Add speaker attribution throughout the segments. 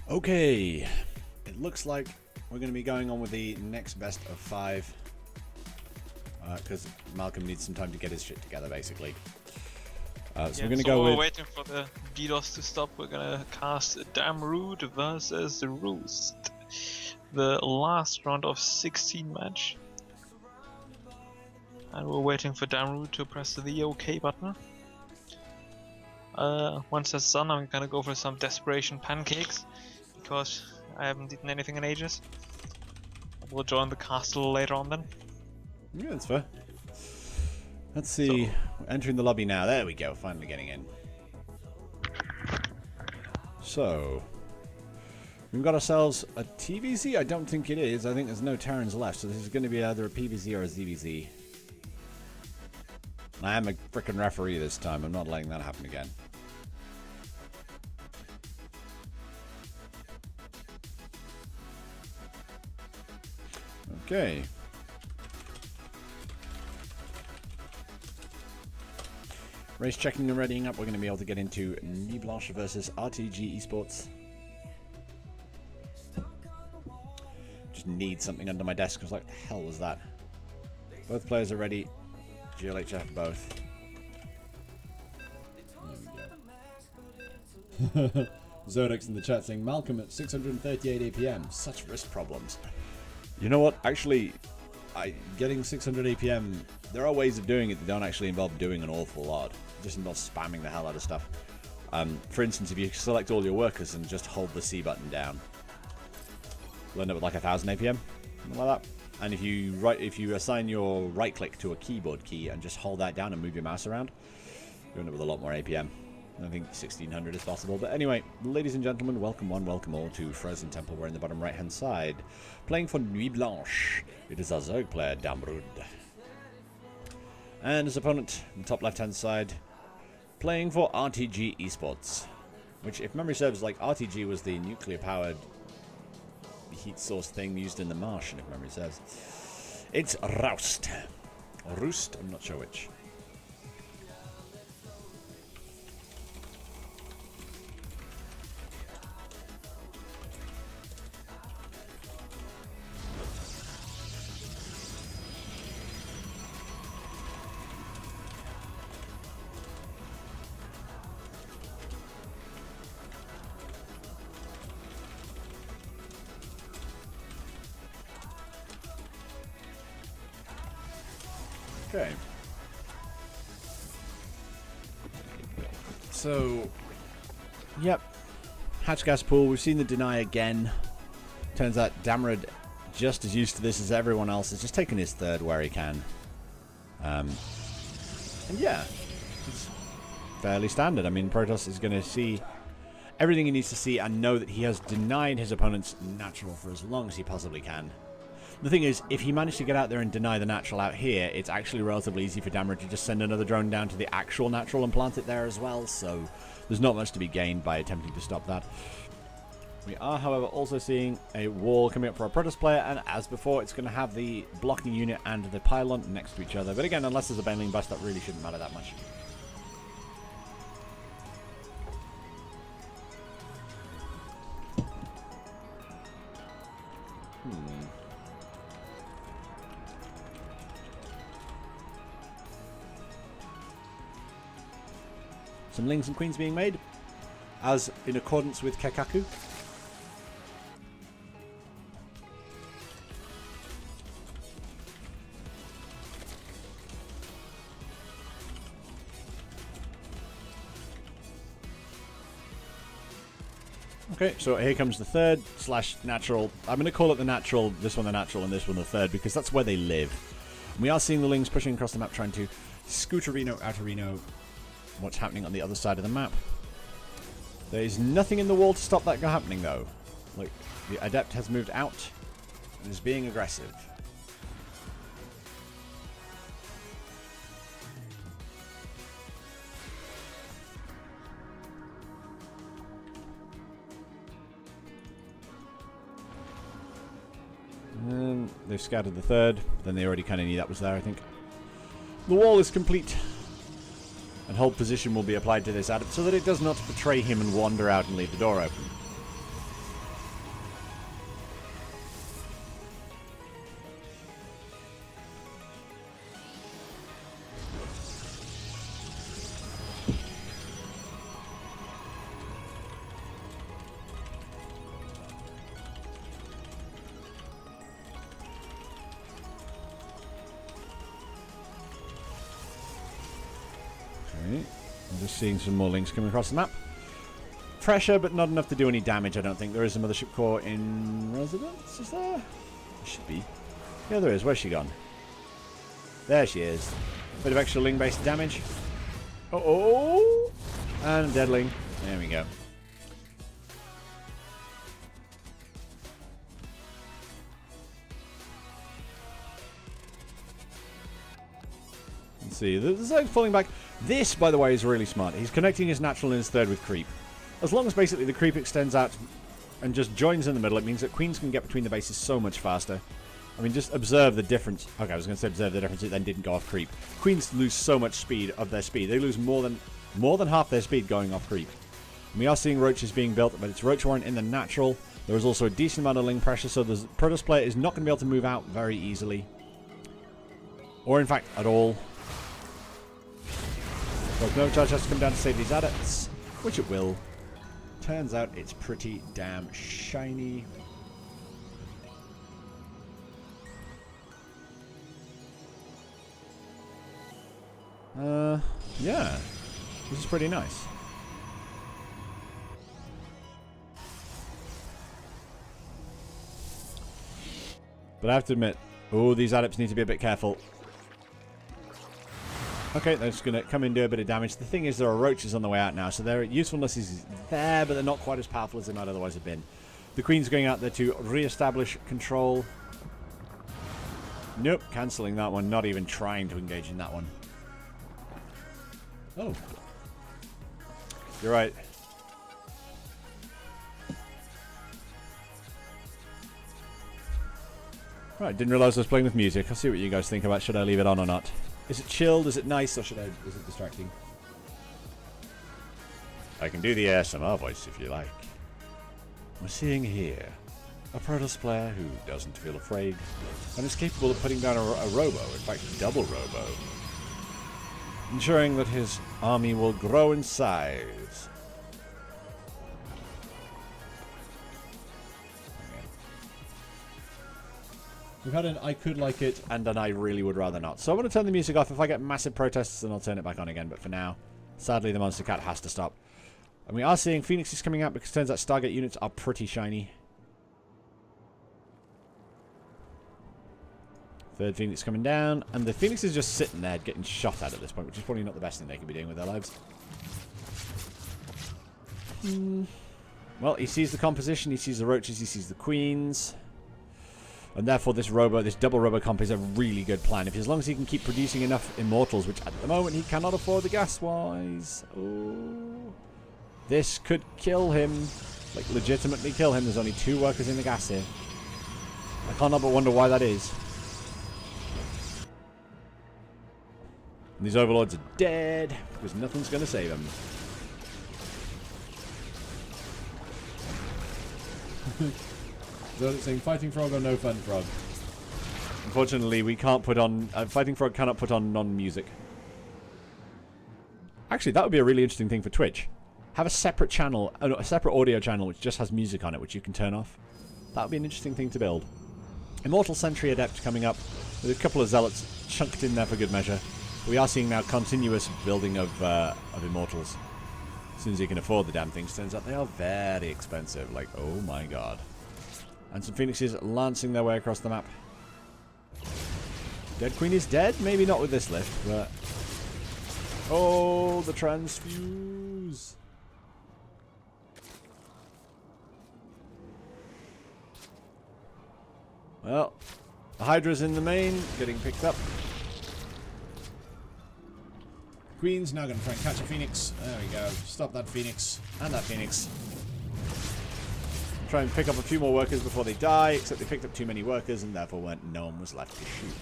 Speaker 1: Okay, it looks like we're going to be going on with the next best of 5. Because Malcolm needs some time to get his shit together, basically. So we're going to go
Speaker 2: we're
Speaker 1: with...
Speaker 2: waiting for the DDoS to stop. We're gonna cast Damrud versus Rhoust. The last round of 16 match. And we're waiting for Damrud to press the OK button. Once that's done, I'm gonna go for some desperation pancakes. Because I haven't eaten anything in ages. We'll join the castle later on then.
Speaker 1: Yeah, that's fair. Let's see.
Speaker 2: So,
Speaker 1: we're entering the lobby now. There we go. Finally getting in. So, we've got ourselves a TVZ. I don't think it is. I think there's no Terrans left. So this is going to be either a PVZ or a ZVZ. I am a frickin' referee this time. I'm not letting that happen again. Okay. Race checking and readying up. We're going to be able to get into Nuit Blanche versus RTG Esports. Just need something under my desk. I was like, the hell was that? Both players are ready. GLHF both. There we go. Zodex in the chat saying, Malcolm at 638 APM. Such wrist problems. You know what? Actually, getting 600 APM, there are ways of doing it that don't actually involve doing an awful lot. It just involves spamming the hell out of stuff. For instance, if you select all your workers and just hold the C button down, you'll end up with like 1000 APM, something like that. And if you assign your right click to a keyboard key and just hold that down and move your mouse around, you end up with a lot more APM. I think 1600 is possible. But anyway, ladies and gentlemen, welcome one, welcome all to Frozen Temple. We're in the bottom right hand side. Playing for Nuit Blanche. It is our Zerg player, Damrud. And his opponent, on the top left hand side, playing for RTG Esports. Which, if memory serves, like RTG was the nuclear powered heat source thing used in the Martian, if memory serves. It's Rhoust. Or Rhoust, I'm not sure which. Okay. So, yep. Hatch gas pool. We've seen the deny again. Turns out Damrud, just as used to this as everyone else, has just taken his third where he can. And yeah, it's fairly standard. I mean, Protoss is going to see everything he needs to see and know that he has denied his opponent's natural for as long as he possibly can. The thing is, if he managed to get out there and deny the natural out here, it's actually relatively easy for Damrud to just send another drone down to the actual natural and plant it there as well, so there's not much to be gained by attempting to stop that. We are, however, also seeing a wall coming up for our Protoss player, and as before, it's going to have the blocking unit and the pylon next to each other. But again, unless there's a Baneling bust, that really shouldn't matter that much. Some lings and queens being made, as in accordance with Kekaku. Okay, so here comes the third / natural. I'm going to call it the natural, this one the natural, and this one the third, because that's where they live. And we are seeing the lings pushing across the map, trying to scooterino, outerino, what's happening on the other side of the map. There is nothing in the wall to stop that happening, though. Like, the adept has moved out and is being aggressive. And they've scattered the third. Then they already kind of knew that was there, I think. The wall is complete. And hold position will be applied to this adept so that it does not betray him and wander out and leave the door open. Just seeing some more links coming across the map. Pressure, but not enough to do any damage, I don't think. There is a mothership core in residence, is there? Should be. Yeah, there is. Where's she gone? There she is. Bit of extra Ling-based damage. Uh-oh! And Deadling. There we go. Let's see. The Zerg's falling back. This, by the way, is really smart. He's connecting his natural and his third with creep. As long as basically the creep extends out and just joins in the middle, it means that queens can get between the bases so much faster. I mean, just observe the difference. Okay, I was going to say observe the difference. It then didn't go off creep. Queens lose so much speed of their speed. They lose more than half their speed going off creep. And we are seeing roaches being built, but it's roach warrant in the natural. There is also a decent amount of Ling pressure, so the Protoss player is not going to be able to move out very easily. Or, in fact, at all. But no charge has to come down to save these adepts, which it will. Turns out it's pretty damn shiny. Yeah. This is pretty nice. But I have to admit, oh, these adepts need to be a bit careful. Okay, they're just going to come in and do a bit of damage. The thing is, there are roaches on the way out now, so their usefulness is there, but they're not quite as powerful as they might otherwise have been. The Queen's going out there to re-establish control. Nope, cancelling that one, not even trying to engage in that one. Oh. You're right. Right, didn't realise I was playing with music. I'll see what you guys think about should I leave it on or not. Is it chilled? Is it nice? Or is it distracting? I can do the ASMR voice if you like. We're seeing here a Protoss player who doesn't feel afraid and is capable of putting down a robo, in fact double robo, ensuring that his army will grow in size. We've had an I could like it and an I really would rather not. So I'm going to turn the music off. If I get massive protests, then I'll turn it back on again. But for now, sadly, the Monster Cat has to stop. And we are seeing Phoenixes coming out because it turns out Stargate units are pretty shiny. Third Phoenix coming down. And the Phoenix is just sitting there getting shot at this point, which is probably not the best thing they could be doing with their lives. Well, he sees the composition. He sees the roaches. He sees the queens. And therefore this double robocomp is a really good plan. As long as he can keep producing enough immortals, which at the moment he cannot afford the gas-wise. Oh. This could kill him. Like, legitimately kill him. There's only 2 workers in the gas here. I can't help but wonder why that is. And these overlords are dead, because nothing's going to save them. So it's saying Fighting Frog or no Fun Frog? Unfortunately, we can't put on... Fighting Frog cannot put on non-music. Actually, that would be a really interesting thing for Twitch. Have a separate channel, a separate audio channel which just has music on it, which you can turn off. That would be an interesting thing to build. Immortal Sentry Adept coming up, with a couple of Zealots chunked in there for good measure. We are seeing now continuous building of Immortals. As soon as you can afford the damn things, turns out they are very expensive. Like, oh my god. And some Phoenixes lancing their way across the map. Dead Queen is dead? Maybe not with this lift, but... Oh, the transfuse! Well, the Hydra's in the main, getting picked up. Queen's now going to try and catch a Phoenix. There we go. Stop that Phoenix. And that Phoenix. Try and pick up a few more workers before they die, except they picked up too many workers and therefore no one was left to shoot.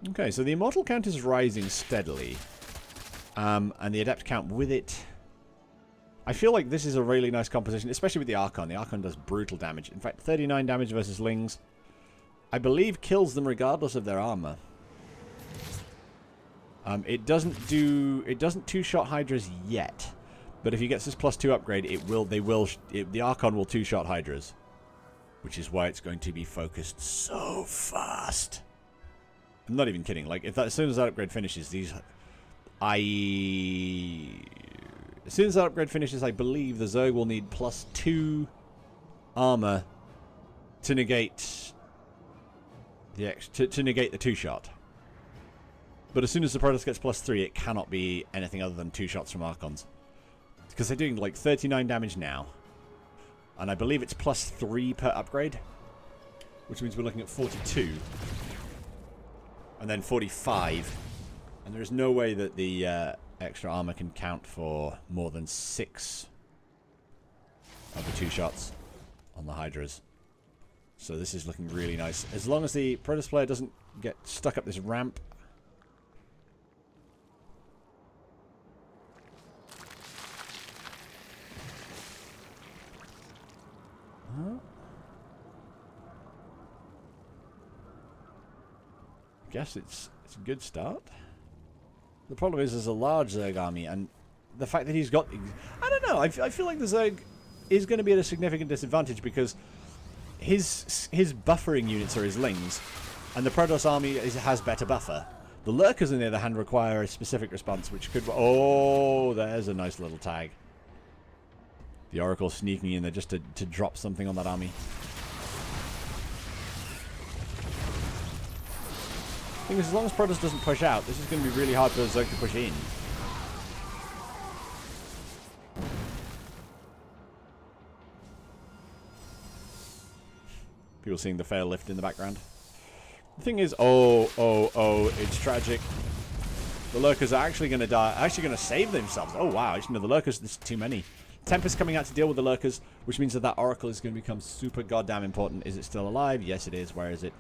Speaker 1: Okay, so the Immortal count is rising steadily. And the Adept count with it. I feel like this is a really nice composition, especially with the Archon. The Archon does brutal damage. In fact, 39 damage versus Lings. I believe kills them regardless of their armor. It doesn't two-shot Hydras yet, but if he gets this +2 upgrade, the Archon will two-shot Hydras. which is why it's going to be focused so fast. I'm not even kidding. Like, if that, as soon as that upgrade finishes, as soon as that upgrade finishes, I believe the Zerg will need +2 armor to negate to negate the 2-shot. But as soon as the Protoss gets +3, it cannot be anything other than 2 shots from Archons. Because they're doing like 39 damage now. And I believe it's +3 per upgrade. Which means we're looking at 42. And then 45. And there is no way that the extra armor can count for more than 6 of the 2 shots on the Hydras. So this is looking really nice. As long as the Protoss player doesn't get stuck up this ramp. I guess it's a good start. The problem is there's a large Zerg army, and the fact that he's got... I don't know, I feel like the Zerg is going to be at a significant disadvantage because his buffering units are his Lings, and the Protoss army has better buffer. The Lurkers, on the other hand, require a specific response, which could... Oh, there's a nice little tag. The Oracle sneaking in there just to drop something on that army. I think as long as Protoss doesn't push out, this is going to be really hard for Zerg to push in. People seeing the fail lift in the background. The thing is, it's tragic. The Lurkers are actually going to die, actually going to save themselves. Oh wow, no, the Lurkers, there's too many. Tempest coming out to deal with the Lurkers, which means that Oracle is going to become super goddamn important. Is it still alive? Yes, it is. Where is it?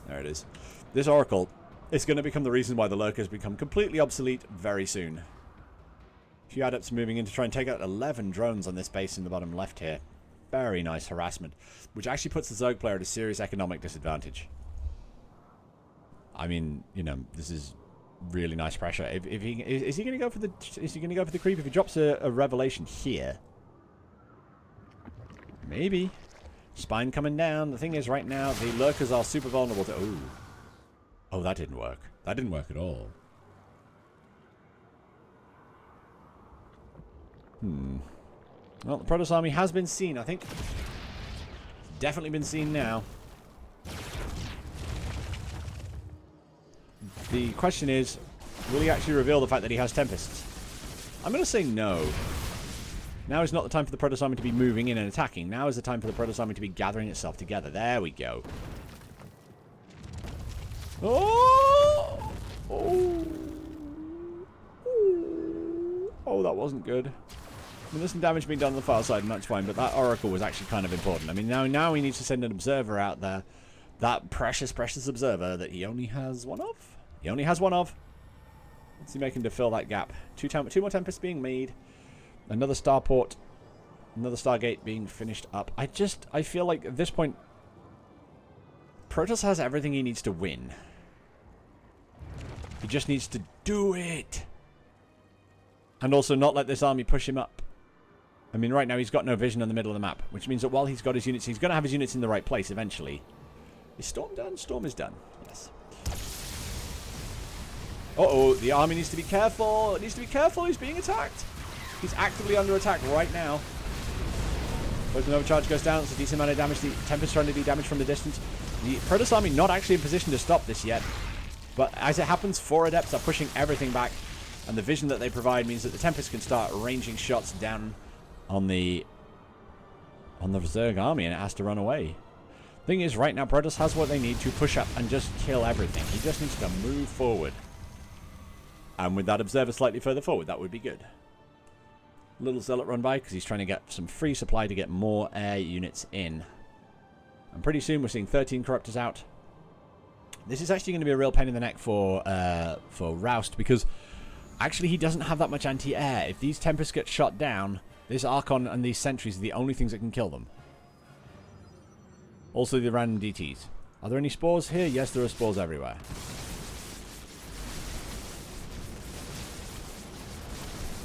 Speaker 1: There it is. This Oracle is going to become the reason why the Lurkers become completely obsolete very soon. A few adepts moving in to try and take out 11 drones on this base in the bottom left here. Very nice harassment, which actually puts the Zerg player at a serious economic disadvantage. I mean, you know, this is really nice pressure. If he is he going to go for the creep? If he drops a revelation here, maybe. Spine coming down. The thing is, right now the Lurkers are super vulnerable to. Oh, that didn't work. That didn't work at all. Well, the Protoss army has been seen. I think it's definitely been seen now. The question is, will he actually reveal the fact that he has Tempests? I'm going to say no. Now is not the time for the Protoss army to be moving in and attacking. Now is the time for the Protoss army to be gathering itself together. There we go. Oh! Oh! Oh, that wasn't good. I mean, there's some damage being done on the far side, and that's fine, but that Oracle was actually kind of important. I mean, now he needs to send an observer out there. That precious, precious observer that he only has one of. He only has one of. What's he making to fill that gap? Two more Tempests being made. Another starport. Another Stargate being finished up. I feel like at this point, Protoss has everything he needs to win. He just needs to do it. And also not let this army push him up. I mean, right now he's got no vision on the middle of the map, which means that while he's got his units, he's going to have his units in the right place eventually. Is Storm done? Storm is done. Yes. Uh-oh, the army needs to be careful. It needs to be careful. He's being attacked. He's actively under attack right now. Poison overcharge goes down. It's a decent amount of damage. The Tempest trying to be damaged from the distance. The Protoss army not actually in position to stop this yet. But as it happens, 4 Adepts are pushing everything back. And the vision that they provide means that the Tempest can start ranging shots down on the Zerg army, and it has to run away. Thing is, right now, Protoss has what they need to push up and just kill everything. He just needs to move forward. And with that Observer slightly further forward, that would be good. Little Zealot run by, because he's trying to get some free supply to get more air units in. And pretty soon, we're seeing 13 Corruptors out. This is actually going to be a real pain in the neck for Rhoust, because actually he doesn't have that much anti-air. If these Tempests get shot down, this Archon and these Sentries are the only things that can kill them. Also the random DTs. Are there any spores here? Yes, there are spores everywhere.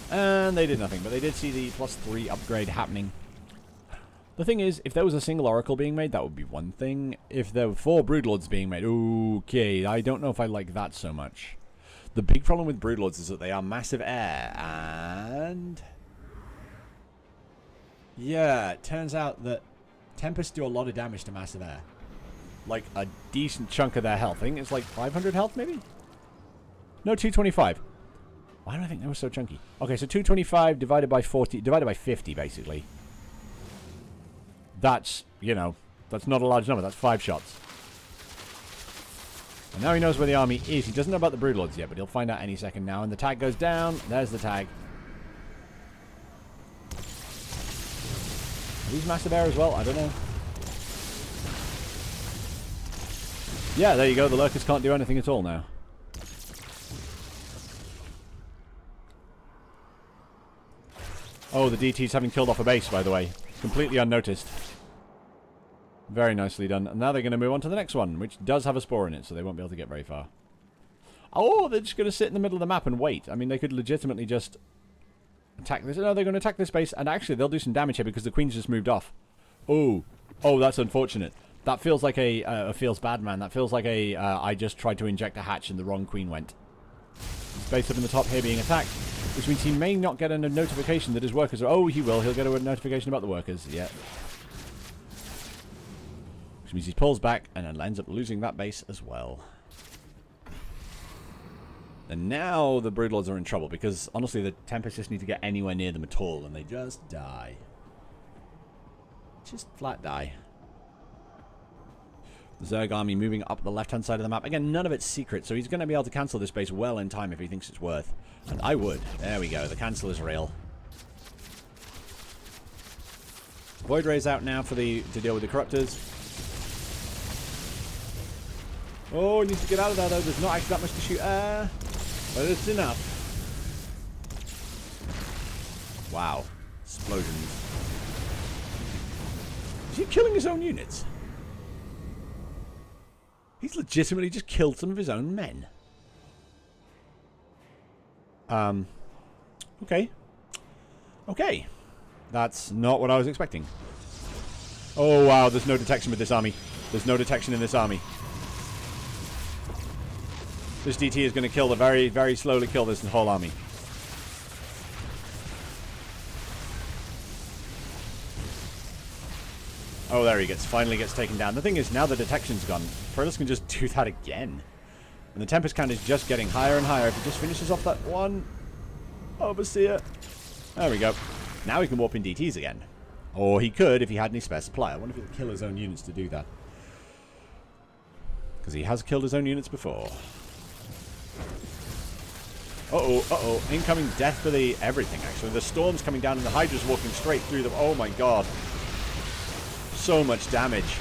Speaker 1: And they did nothing, but they did see the +3 upgrade happening. The thing is, if there was a single Oracle being made, that would be one thing. If there were 4 Broodlords being made, okay, I don't know if I like that so much. The big problem with Broodlords is that they are massive air, and... yeah, it turns out that Tempests do a lot of damage to massive air. Like, a decent chunk of their health. I think it's like 500 health, maybe? No, 225. Why do I think they were so chunky? Okay, so 225 divided by 40, divided by 50, basically. That's, you know, that's not a large number. That's 5 shots. And now he knows where the army is. He doesn't know about the Broodlords yet, but he'll find out any second now. And the tag goes down. There's the tag. Are these massive air as well? I don't know. Yeah, there you go. The Lurkers can't do anything at all now. Oh, the DT's having killed off a base, by the way. Completely unnoticed. Very nicely done. And now they're going to move on to the next one, which does have a spore in it, so they won't be able to get very far. Oh, they're just going to sit in the middle of the map and wait. I mean, they could legitimately just attack this. No, they're going to attack this base, and actually they'll do some damage here because the Queen's just moved off. Oh, that's unfortunate. That feels like a feels bad, man. That feels like a I just tried to inject a hatch and the wrong Queen went. His base up in the top here being attacked, which means he may not get a notification that his workers are... oh, he will. He'll get a notification about the workers. Yeah. Which means he pulls back and then ends up losing that base as well. And now the Broodlords are in trouble because, honestly, the Tempests just need to get anywhere near them at all and they just die. Just flat die. The Zerg army moving up the left-hand side of the map. Again, none of it's secret, so he's going to be able to cancel this base well in time if he thinks it's worth. And I would. There we go. The cancel is real. Void Ray's out now to deal with the Corruptors. Oh, he needs to get out of there, though. There's not actually that much to shoot. But it's enough. Wow. Explosions. Is he killing his own units? He's legitimately just killed some of his own men. Okay. Okay. That's not what I was expecting. Oh, wow. There's no detection with this army. There's no detection in this army. This DT is going to kill the very, very slowly kill this whole army. Oh, there he finally gets taken down. The thing is, now the detection's gone, Protoss can just do that again. And the Tempest count is just getting higher and higher. If he just finishes off that one Overseer. There we go. Now he can warp in DTs again. Or he could if he had any spare supply. I wonder if he'll kill his own units to do that. Because he has killed his own units before. Uh-oh. Incoming death for the everything, actually. The storm's coming down and the Hydra's walking straight through them. Oh my god. So much damage.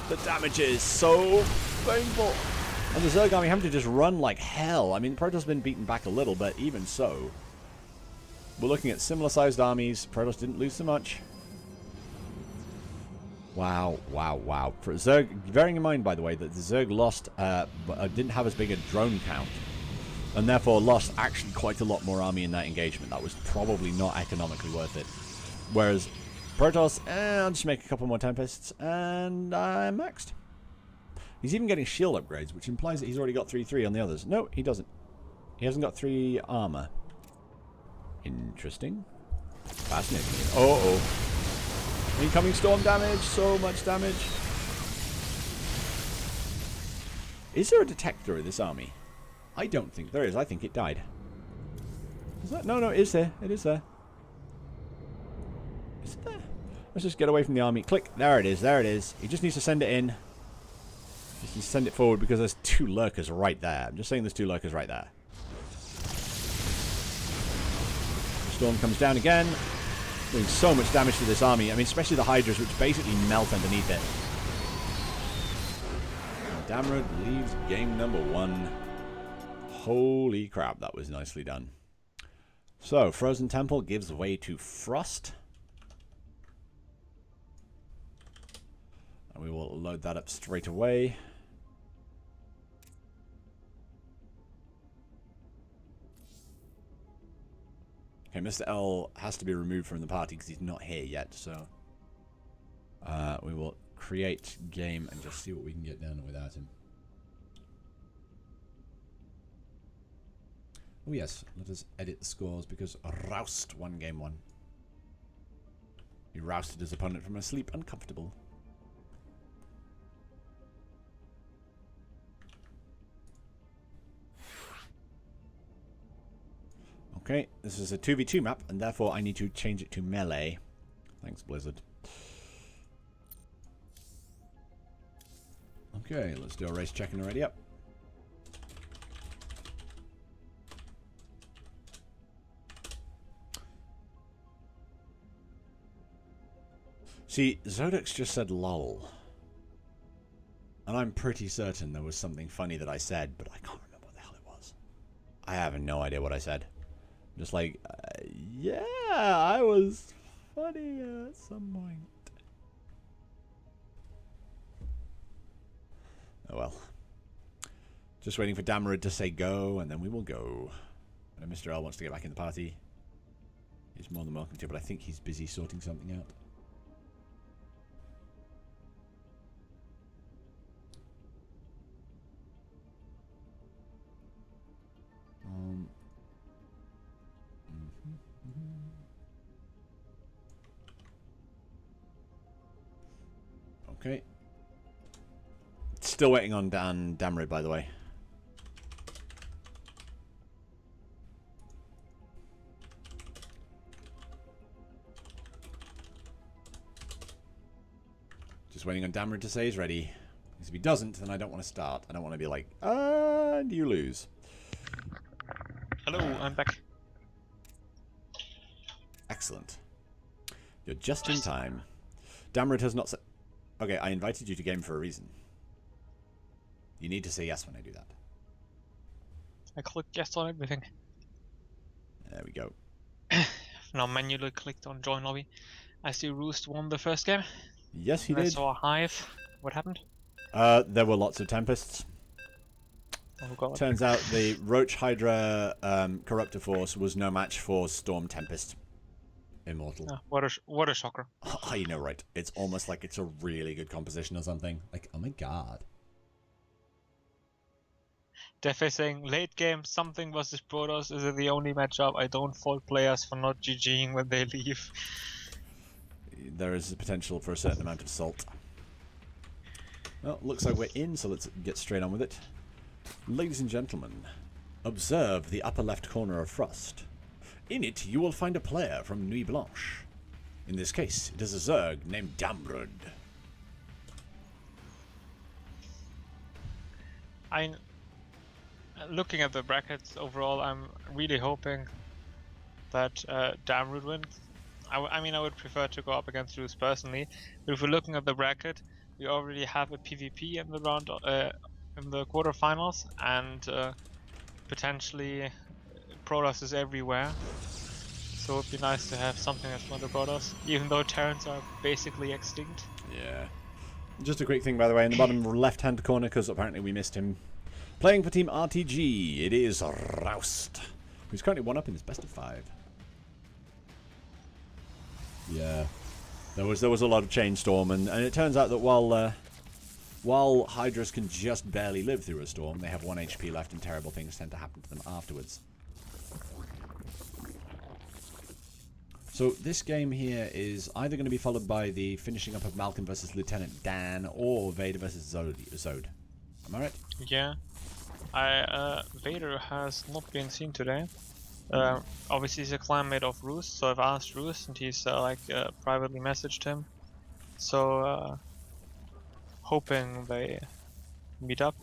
Speaker 1: The damage is so painful. And the Zerg army having to just run like hell. I mean, Protoss has been beaten back a little, but even so. We're looking at similar sized armies. Protoss didn't lose so much. Wow. For Zerg, bearing in mind, by the way, that the Zerg lost, didn't have as big a drone count. And therefore lost actually quite a lot more army in that engagement. That was probably not economically worth it. Whereas Protoss, I'll just make a couple more Tempests, and I'm maxed. He's even getting shield upgrades, which implies that he's already got 3/3 on the others. No, he doesn't. He hasn't got 3 armor. Interesting. Fascinating. Uh-oh. Incoming storm damage. So much damage. Is there a detector in this army? I don't think there is. I think it died. Is that? No, it is there. It is there. Is it there? Let's just get away from the army. Click. There it is. There it is. He just needs to send it in. Just needs to send it forward because there's 2 lurkers right there. I'm just saying there's 2 lurkers right there. The storm comes down again. Doing so much damage to this army. I mean, especially the Hydras, which basically melt underneath it. And Damrud leaves game number 1. Holy crap, that was nicely done. So, Frozen Temple gives way to Frost. And we will load that up straight away. Okay, Mr. L has to be removed from the party because he's not here yet, so... We will create game and just see what we can get done without him. Oh yes, let us edit the scores because Rhoust won game 1. He rousted his opponent from asleep uncomfortable. Okay, this is a 2v2 map, and therefore I need to change it to melee. Thanks, Blizzard. Okay, let's do a race check and ready up. See, Zodix just said lol. And I'm pretty certain there was something funny that I said, but I can't remember what the hell it was. I have no idea what I said. Just like, yeah, I was funny at some point. Oh well. Just waiting for Damrud to say go, and then we will go. And if Mr. L wants to get back in the party, he's more than welcome to, but I think he's busy sorting something out. Okay. Still waiting on Damrud, by the way. Just waiting on Damrud to say he's ready. Because if he doesn't, then I don't want to start. I don't want to be like, and you lose.
Speaker 2: Hello, I'm back.
Speaker 1: Excellent. You're just in time. Damrud has not said... Okay, I invited you to game for a reason. You need to say yes when I do that.
Speaker 2: I clicked yes on everything.
Speaker 1: There we go.
Speaker 2: Now manually clicked on join lobby. I see Rhoust won the first game.
Speaker 1: Yes, he
Speaker 2: I
Speaker 1: did.
Speaker 2: saw a hive. What happened?
Speaker 1: There were lots of Tempests.
Speaker 2: Oh god.
Speaker 1: Turns out the Roach Hydra Corruptor Force was no match for Storm Tempest. Immortal.
Speaker 2: Oh, what a shocker.
Speaker 1: Oh, you know, right. It's almost like it's a really good composition or something. Like, oh my god.
Speaker 2: Defe saying, late game, something versus Protoss is the only matchup. I don't fault players for not GGing when they leave.
Speaker 1: There is a potential for a certain amount of salt. Well, looks like we're in, so let's get straight on with it. Ladies and gentlemen, observe the upper left corner of Frost. In it, you will find a player from Nuit Blanche. In this case, it is a Zerg named Damrud.
Speaker 2: Looking at the brackets overall, I'm really hoping that Damrud wins. I mean, I would prefer to go up against Rhoust personally, but if we're looking at the bracket, we already have a PvP in the round, in the quarterfinals, and potentially Protoss is everywhere. So it would be nice to have something that's not the Protoss, even though Terrans are basically extinct.
Speaker 1: Yeah. Just a quick thing, by the way, in the bottom left-hand corner, because apparently we missed him. Playing for Team RTG, it is Rhoust, who's currently 1-up in his best of 5. Yeah. There was a lot of Chainstorm, and it turns out that while Hydras can just barely live through a storm, they have 1 HP left and terrible things tend to happen to them afterwards. So this game here is either going to be followed by the finishing up of Malcolm versus Lieutenant Dan, or Vader versus Zod. Am I right?
Speaker 2: Yeah. Vader has not been seen today. Obviously he's a clanmate of Rhoust, so I've asked Rhoust and he's privately messaged him. So hoping they meet up.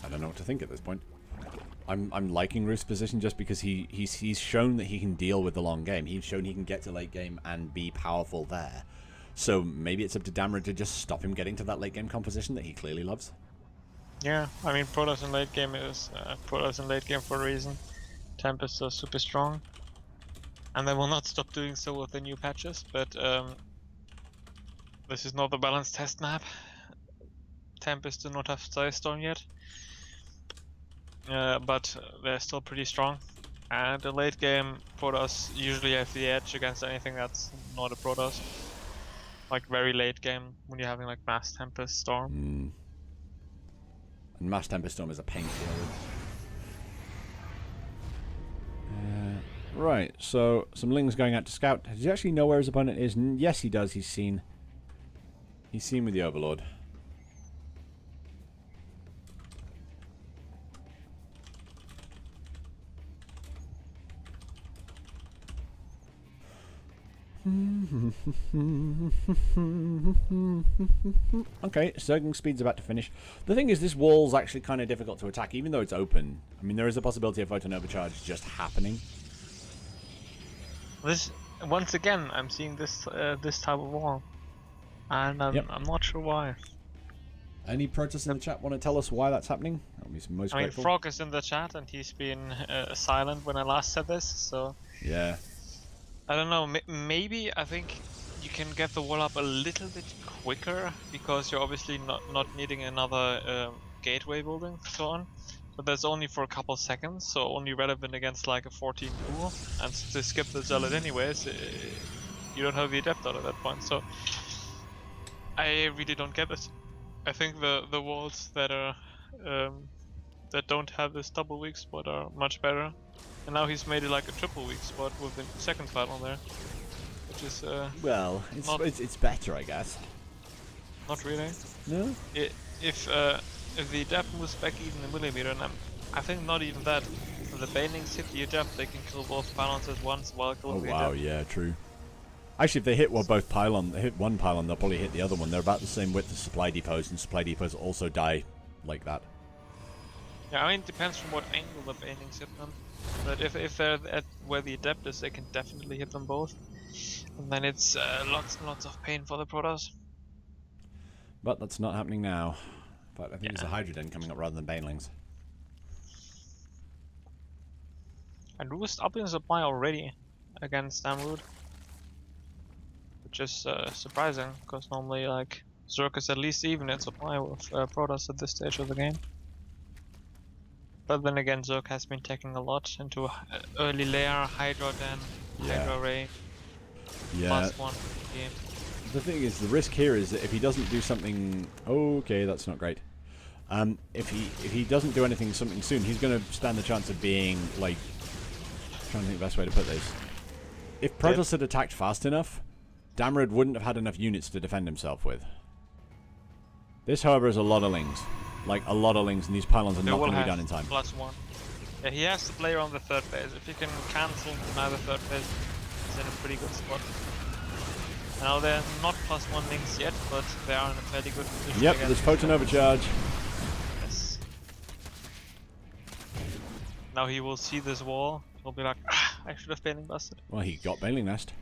Speaker 1: I don't know what to think at this point. I'm liking Rhoust's position just because he's shown that he can deal with the long game. He's shown he can get to late game and be powerful there. So maybe it's up to Damrud to just stop him getting to that late game composition that he clearly loves.
Speaker 2: Yeah, I mean Protoss in late game is Protoss in late game for a reason. Tempests are super strong, and they will not stop doing so with the new patches. But this is not the balanced test map. Tempest do not have Storm yet. But they're still pretty strong. And the late game Protoss usually have the edge against anything that's not a Protoss. Like very late game when you're having like Mass Tempest Storm.
Speaker 1: And Mass Tempest Storm is a pain to deal with. Right, so some Lings going out to scout. Does he actually know where his opponent is? Yes, he does. He's seen. He's seen with the Overlord. Okay, Zergling speed's about to finish. The thing is, this wall's actually kind of difficult to attack, even though it's open. I mean, there is a possibility of photon overcharge just happening.
Speaker 2: This once again, I'm seeing this this type of wall, and I'm not sure why.
Speaker 1: Any protests in the chat want to tell us why that's happening? I'll be most grateful.
Speaker 2: Frog is in the chat, and he's been silent when I last said this, so
Speaker 1: yeah.
Speaker 2: I don't know. Maybe I think you can get the wall up a little bit quicker because you're obviously not needing another gateway building so on. But that's only for a couple seconds, so only relevant against like a 14 pool, and to skip the zealot anyways, you don't have the adept out at that point. So I really don't get it. I think the walls that are that don't have this double weak spot are much better. And now he's made it like a triple weak spot with the second pylon there, which is
Speaker 1: well, it's better, I guess.
Speaker 2: Not really.
Speaker 1: No.
Speaker 2: If the adept moves back even a millimeter, and I think not even that. When the banelings hit the adept, they can kill both pylons at once while killing the adept.
Speaker 1: Oh wow, yeah, true. Actually, if they hit both pylon, they hit one pylon, they'll probably hit the other one. They're about the same width as supply depots, and supply depots also die like that.
Speaker 2: Yeah, I mean, it depends from what angle the banelings hit them. But if they're at where the adept is, they can definitely hit them both. And then it's lots and lots of pain for the Protoss.
Speaker 1: But that's not happening now. But I think there's a Hydroden coming up rather than banelings.
Speaker 2: And Rhoust up in supply already against Damrud. Which is surprising, because normally like Zerg is at least even in supply with Protoss at this stage of the game. But then again, Zerg has been taking a lot into early layer, Hydra Den, Hydra Ray, +1 game.
Speaker 1: The thing is, the risk here is that if he doesn't do something... Okay, that's not great. If he doesn't do something soon, he's going to stand the chance of being, like... I'm trying to think the best way to put this. If Protoss had attacked fast enough, Damrud wouldn't have had enough units to defend himself with. This, however, is a lot of Lings. Like, a lot of Lings, and these pylons are not going to be done in time.
Speaker 2: +1. Yeah, he has to play around the third phase. If he can cancel neither third phase, he's in a pretty good spot. Now they're not +1 Lings yet, but they are in a fairly good position.
Speaker 1: Yep, there's photon overcharge.
Speaker 2: Yes. Now he will see this wall. He'll be like, ah, I should have Baneling Busted.
Speaker 1: Well, he got Baneling Nest.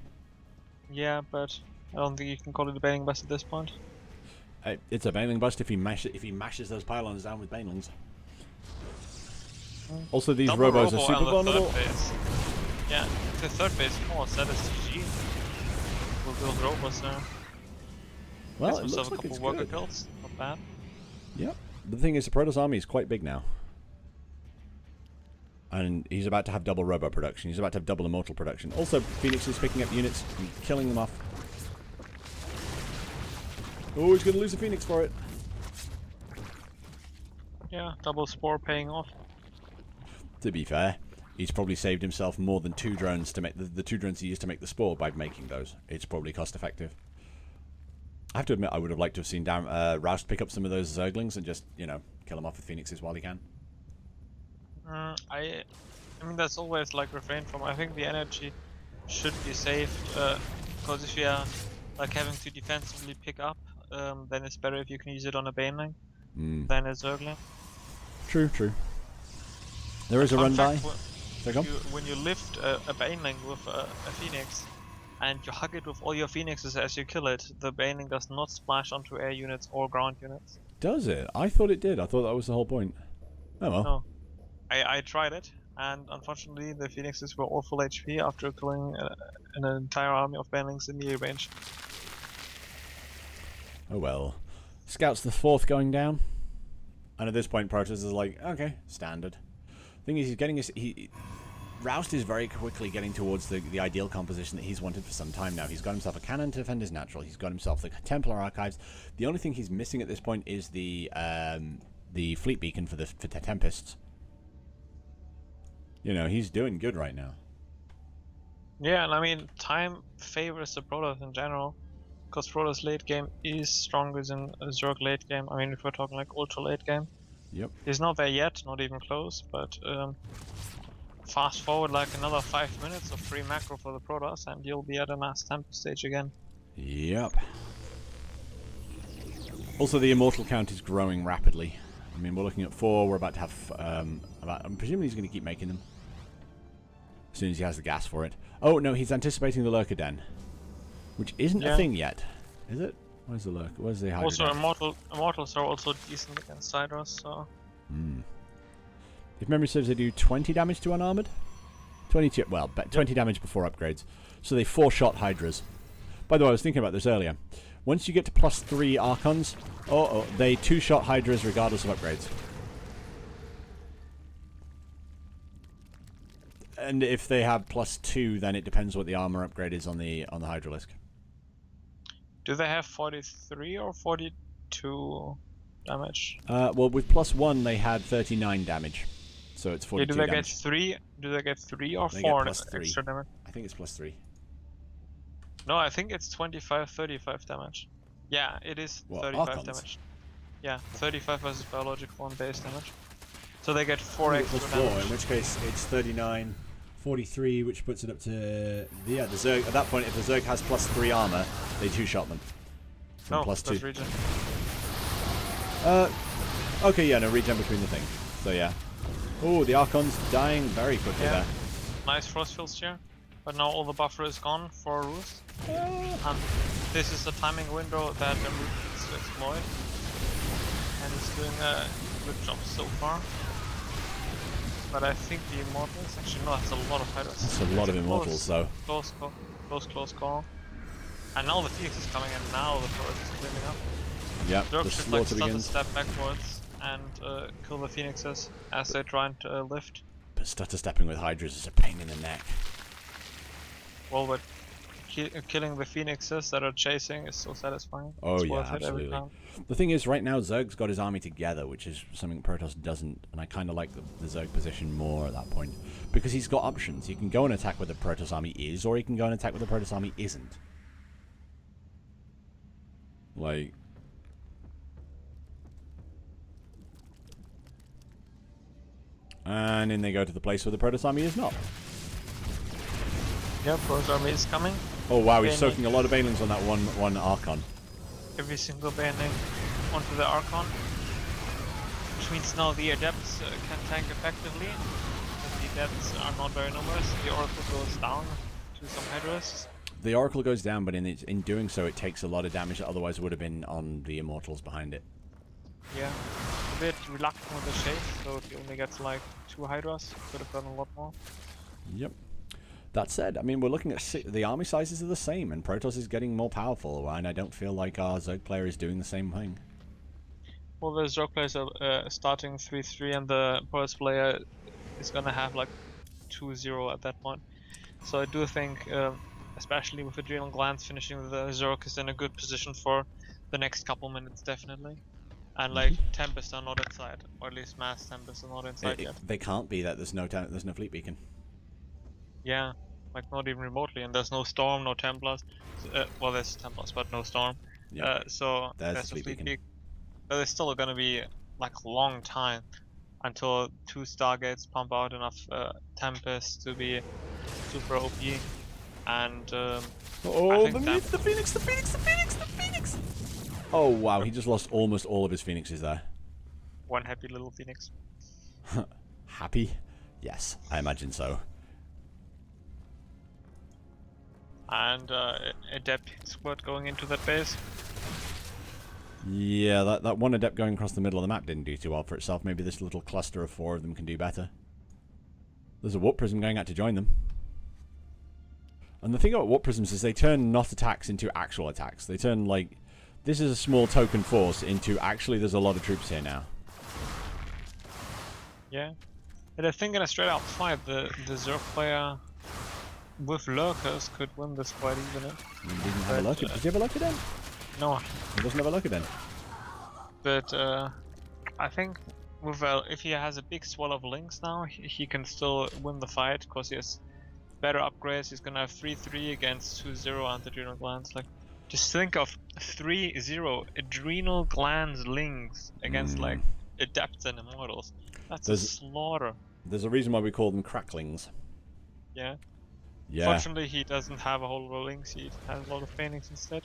Speaker 2: Yeah, but I don't think you can call it a Baneling Bust at this point.
Speaker 1: It's a Baneling Bust if he mashes those pylons down with Banelings. Also, these robos are super vulnerable.
Speaker 2: Yeah, the third phase, come on, set STG. We'll build robos there.
Speaker 1: Well, it looks
Speaker 2: a
Speaker 1: like
Speaker 2: couple
Speaker 1: it's
Speaker 2: worker
Speaker 1: good.
Speaker 2: kills, not bad.
Speaker 1: Yep. The thing is, the Protoss army is quite big now. And he's about to have double robo production. He's about to have double immortal production. Also, Phoenix is picking up units and killing them off. Oh, he's going to lose a Phoenix for it.
Speaker 2: Yeah, double spore paying off.
Speaker 1: To be fair, he's probably saved himself more than 2 drones to make the 2 drones he used to make the spore by making those. It's probably cost effective. I have to admit, I would have liked to have seen Rhoust pick up some of those Zerglings and just, you know, kill them off with Phoenixes while he can.
Speaker 2: I mean, that's always like refrained from. I think the energy should be saved, because if you are like having to defensively pick up, then it's better if you can use it on a Baneling than a Zergling.
Speaker 1: True, true. There is a run by.
Speaker 2: When you lift a Baneling with a Phoenix and you hug it with all your Phoenixes as you kill it, the Baneling does not splash onto air units or ground units.
Speaker 1: Does it? I thought it did. I thought that was the whole point. Oh well.
Speaker 2: No. I tried it, and unfortunately the Phoenixes were all full HP after killing an entire army of Banelings in melee range.
Speaker 1: Oh well. Scouts the 4th going down. And at this point, Protoss is like, okay, standard. Thing is, he's getting his... Rhoust is very quickly getting towards the ideal composition that he's wanted for some time now. He's got himself a cannon to defend his natural. He's got himself the Templar Archives. The only thing he's missing at this point is the fleet beacon for the Tempests. You know, he's doing good right now.
Speaker 2: Yeah, and I mean, time favors the Protoss in general, because Protoss late game is stronger than Zerg late game. I mean, if we're talking like ultra late game.
Speaker 1: Yep.
Speaker 2: He's not there yet, not even close, but fast forward like another 5 minutes of free macro for the Protoss and you'll be at a mass Tempest stage again.
Speaker 1: Yep. Also, the Immortal count is growing rapidly. I mean, we're looking at 4, we're about to have, I'm presuming he's going to keep making them. As soon as he has the gas for it. Oh, no, he's anticipating the Lurker Den. Which isn't a thing yet, is it? Where's the Lurker? Where's the Hydra
Speaker 2: Also, Immortals are also decent against Hydras, so...
Speaker 1: If memory serves, they do 20 damage to unarmored? 22, well, 20 damage before upgrades. So they 4-shot Hydras. By the way, I was thinking about this earlier. Once you get to +3 Archons, they 2-shot Hydras regardless of upgrades. And if they have +2, then it depends what the armor upgrade is on the Hydralisk.
Speaker 2: Do they have 43 or 42 damage?
Speaker 1: Well, with +1, they had 39 damage. So it's 42
Speaker 2: do they
Speaker 1: damage.
Speaker 2: get 3? Do they get 3 or
Speaker 1: They
Speaker 2: 4
Speaker 1: get +3.
Speaker 2: extra damage?
Speaker 1: I think it's +3.
Speaker 2: No, I think it's 25, 35 damage. Yeah, it is
Speaker 1: What,
Speaker 2: 35
Speaker 1: Archons?
Speaker 2: damage. Yeah, 35 versus biological and base damage. So they get 4
Speaker 1: I think
Speaker 2: extra
Speaker 1: it's +4,
Speaker 2: damage.
Speaker 1: in which case it's 39, 43, which puts it up to... Yeah, the Zerg, at that point, if the Zerg has +3 armor, they 2-shot them.
Speaker 2: No,
Speaker 1: +2.
Speaker 2: that's regen.
Speaker 1: Okay, yeah, no, regen between the thing. So, yeah. Oh, the Archon's dying very quickly there.
Speaker 2: Nice frost fields here. But now all the buffer is gone for Rhoust. This is the timing window that Damrud needs to exploit. And he's doing a good job so far. But I think the Immortals, actually no, that's a lot of Hydras.
Speaker 1: That's a lot of Immortals, though.
Speaker 2: Close call. And now the Phoenix is coming and now the forest is cleaning up.
Speaker 1: Yep,
Speaker 2: Zerg
Speaker 1: the
Speaker 2: should
Speaker 1: slaughter
Speaker 2: like start to
Speaker 1: begins.
Speaker 2: step backwards and kill the Phoenixes as they try to lift.
Speaker 1: But stutter stepping with Hydras is a pain in the neck.
Speaker 2: Well, but killing the Phoenixes that are chasing is so satisfying.
Speaker 1: Oh
Speaker 2: It's
Speaker 1: yeah,
Speaker 2: worth it every
Speaker 1: absolutely.
Speaker 2: time.
Speaker 1: The thing is, right now Zerg's got his army together, which is something Protoss doesn't, and I kind of like the Zerg position more at that point. Because he's got options. He can go and attack where the Protoss army is, or he can go and attack where the Protoss army isn't. Like... And in they go to the place where the Protoss army is not.
Speaker 2: Yeah, Protoss army is coming.
Speaker 1: Oh wow, he's
Speaker 2: Bayonet.
Speaker 1: soaking a lot of Banelings on that one Archon.
Speaker 2: Every single bayonet onto the Archon. Which means now the Adepts can tank effectively. But the Adepts are not very numerous. The Oracle goes down to some Hydras.
Speaker 1: The Oracle goes down, but in doing so it takes a lot of damage that otherwise would have been on the Immortals behind it.
Speaker 2: Yeah. A bit reluctant with the Shade, so if he only gets like 2 Hydras, could have done a lot more.
Speaker 1: Yep. That said, I mean, we're looking at the army sizes are the same, and Protoss is getting more powerful, and I don't feel like our Zerg player is doing the same thing.
Speaker 2: Well, the Zerg players are starting 3-3, and the Protoss player is gonna have like 2-0 at that point. So I do think, especially with Adrenal Glands finishing, the Zerg is in a good position for the next couple minutes, definitely. And like Tempests are not inside, or at least mass Tempests are not inside yet.
Speaker 1: They can't be that. There's no fleet beacon.
Speaker 2: Yeah, like not even remotely, and there's no Storm, no Templars. Well, there's Templars, but no Storm.
Speaker 1: Yeah.
Speaker 2: So
Speaker 1: There's a
Speaker 2: a
Speaker 1: fleet
Speaker 2: fleet
Speaker 1: beacon.
Speaker 2: peak. But there's still gonna be like a long time until 2 Stargates pump out enough Tempests to be super OP. And
Speaker 1: Oh,
Speaker 2: think
Speaker 1: the Phoenix! Oh wow, he just lost almost all of his Phoenixes there.
Speaker 2: one happy little Phoenix.
Speaker 1: Happy? Yes, I imagine so.
Speaker 2: And Adept squad going into that base.
Speaker 1: Yeah, that one Adept going across the middle of the map didn't do too well for itself. Maybe this little cluster of 4 of them can do better. There's a Warp Prism going out to join them. And the thing about Warp Prisms is they turn not attacks into actual attacks. They turn, like... this is a small token force into actually there's a lot of troops here now.
Speaker 2: Yeah. And I think in a straight out fight, the Zerg player with lurkers could win this quite easily.
Speaker 1: He didn't have a lurker. Does he have a lurker then?
Speaker 2: No.
Speaker 1: He doesn't have a lurker then.
Speaker 2: But I think with if he has a big swell of links now, he can still win the fight because he has better upgrades. He's gonna have 3-3 against 2-0 anti-adrenal glands. Like, just think of 3-0 adrenal glands links against like adepts and immortals. That's a slaughter.
Speaker 1: There's a reason why we call them cracklings.
Speaker 2: Yeah.
Speaker 1: Yeah.
Speaker 2: Fortunately, he doesn't have a whole lot of links. He has a lot of paintings instead.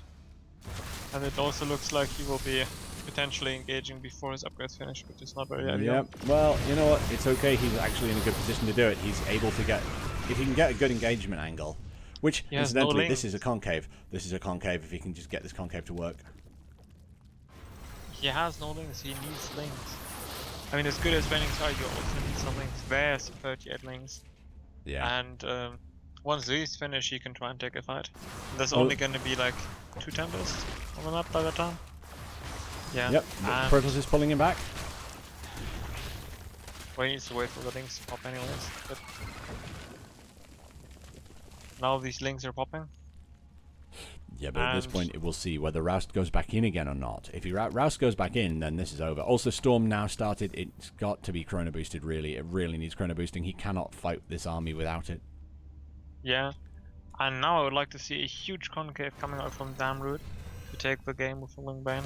Speaker 2: And it also looks like he will be potentially engaging before his upgrades finish, which is not very ideal.
Speaker 1: Yeah, well, you know what? It's okay. He's actually in a good position to do it. He's able to get... If he can get a good engagement angle, which, incidentally, this is a concave. This is a concave if he can just get this concave to work.
Speaker 2: He has no links. He needs links. I mean, as good as paintings are, you also need some links. There's 38 links.
Speaker 1: Yeah.
Speaker 2: And once these finish, he can try and take a fight. There's only going to be like 2 temples on the map by that time. Yeah.
Speaker 1: Yep. Protoss is pulling him back.
Speaker 2: Well, he needs to wait for the links to pop anyways. But now these links are popping.
Speaker 1: Yeah, but at this point, we'll see whether Rhoust goes back in again or not. If Rhoust goes back in, then this is over. Also, Storm now started. It's got to be chrono boosted, really. It really needs chrono boosting. He cannot fight this army without it.
Speaker 2: Yeah. And now I would like to see a huge concave coming out from Damrud to take the game with a wing bane.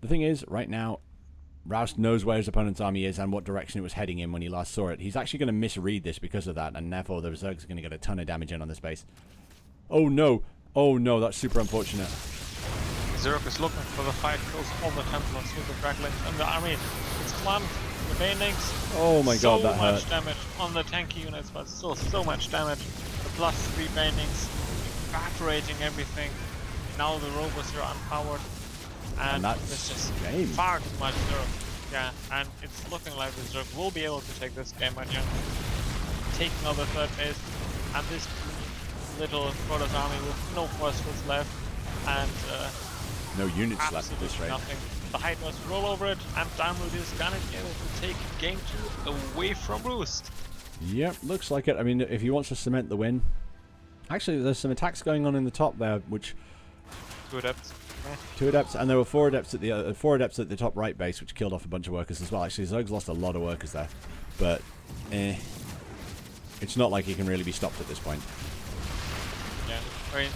Speaker 1: The thing is, right now, Rhoust knows where his opponent's army is and what direction it was heading in when he last saw it. He's actually going to misread this because of that, and therefore the Zergs are going to get a ton of damage in on this base. Oh no! Oh no, that's super unfortunate.
Speaker 2: Zerg is looking for the fight, kills all the Templars with the Draglings and the army. It's fun. The banelings.
Speaker 1: Oh my god, that hurt.
Speaker 2: So much damage on the tanky units, but still so much damage. The +3 banelings, evaporating everything. Now the robots are unpowered. And
Speaker 1: that's
Speaker 2: just
Speaker 1: game.
Speaker 2: Far too much Zerg. Yeah, and it's looking like the Zerg will be able to take this game right here. Taking out the third base. And this little Protoss army with no forces left. And
Speaker 1: no units left at this rate.
Speaker 2: Nothing. The Hydras roll over it, and Damrud is gonna be able to take game 2 away from Rhoust.
Speaker 1: Yep, looks like it. I mean, if he wants to cement the win. Actually, there's some attacks going on in the top there, which...
Speaker 2: 2 adepts.
Speaker 1: 2 adepts, and there were 4 adepts at the 4 adepts at the top right base, which killed off a bunch of workers as well. Actually, Zerg's lost a lot of workers there, but it's not like he can really be stopped at this point.
Speaker 2: Yeah, I mean,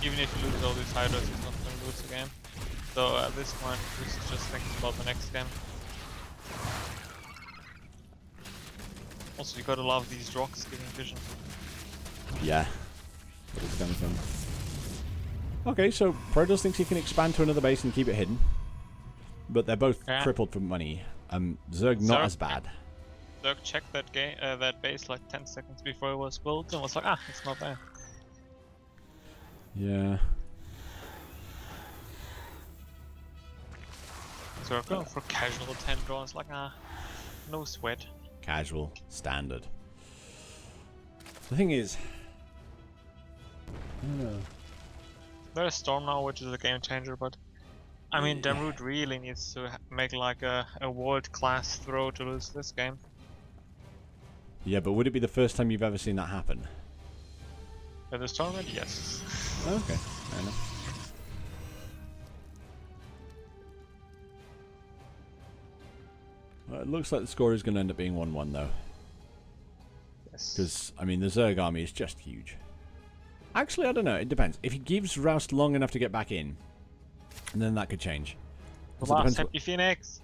Speaker 2: even if you lose all these Hydras, he's not going to lose again. So at this point, he's just thinking about the next game. Also, you gotta love these rocks giving vision.
Speaker 1: Yeah. Okay, so Protoss thinks he can expand to another base and keep it hidden. But they're both crippled for money. Zerg not as bad.
Speaker 2: Zerg checked that game, that base like 10 seconds before it was built and was like, ah, it's not there.
Speaker 1: Yeah.
Speaker 2: So we're going for casual 10 draws, like, ah, no sweat.
Speaker 1: Casual, standard. The thing is... I don't know.
Speaker 2: There's Storm now, which is a game changer, but... I mean, Damrud really needs to make like a world-class throw to lose this game.
Speaker 1: Yeah, but would it be the first time you've ever seen that happen?
Speaker 2: At this tournament, yes.
Speaker 1: Okay, fair enough. Well, it looks like the score is going to end up being 1-1 though.
Speaker 2: Yes.
Speaker 1: Because, I mean, the Zerg army is just huge. Actually, I don't know. It depends. If he gives Rhoust long enough to get back in, then that could change.
Speaker 2: Happy Phoenix!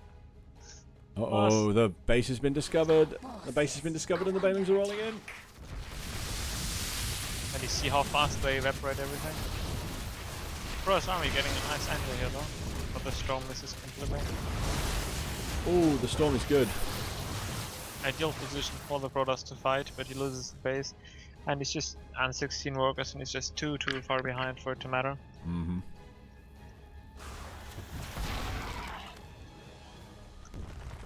Speaker 1: Uh-oh, the base has been discovered. The base has been discovered and the banelings are rolling in.
Speaker 2: And you see how fast they evaporate everything? Protoss army getting a nice angle here though, but the storm misses completely.
Speaker 1: Oh, the storm is good.
Speaker 2: Ideal position for the Protoss to fight, but he loses the base. And he's just on 16 workers and he's just too far behind for it to matter.
Speaker 1: Mm-hmm.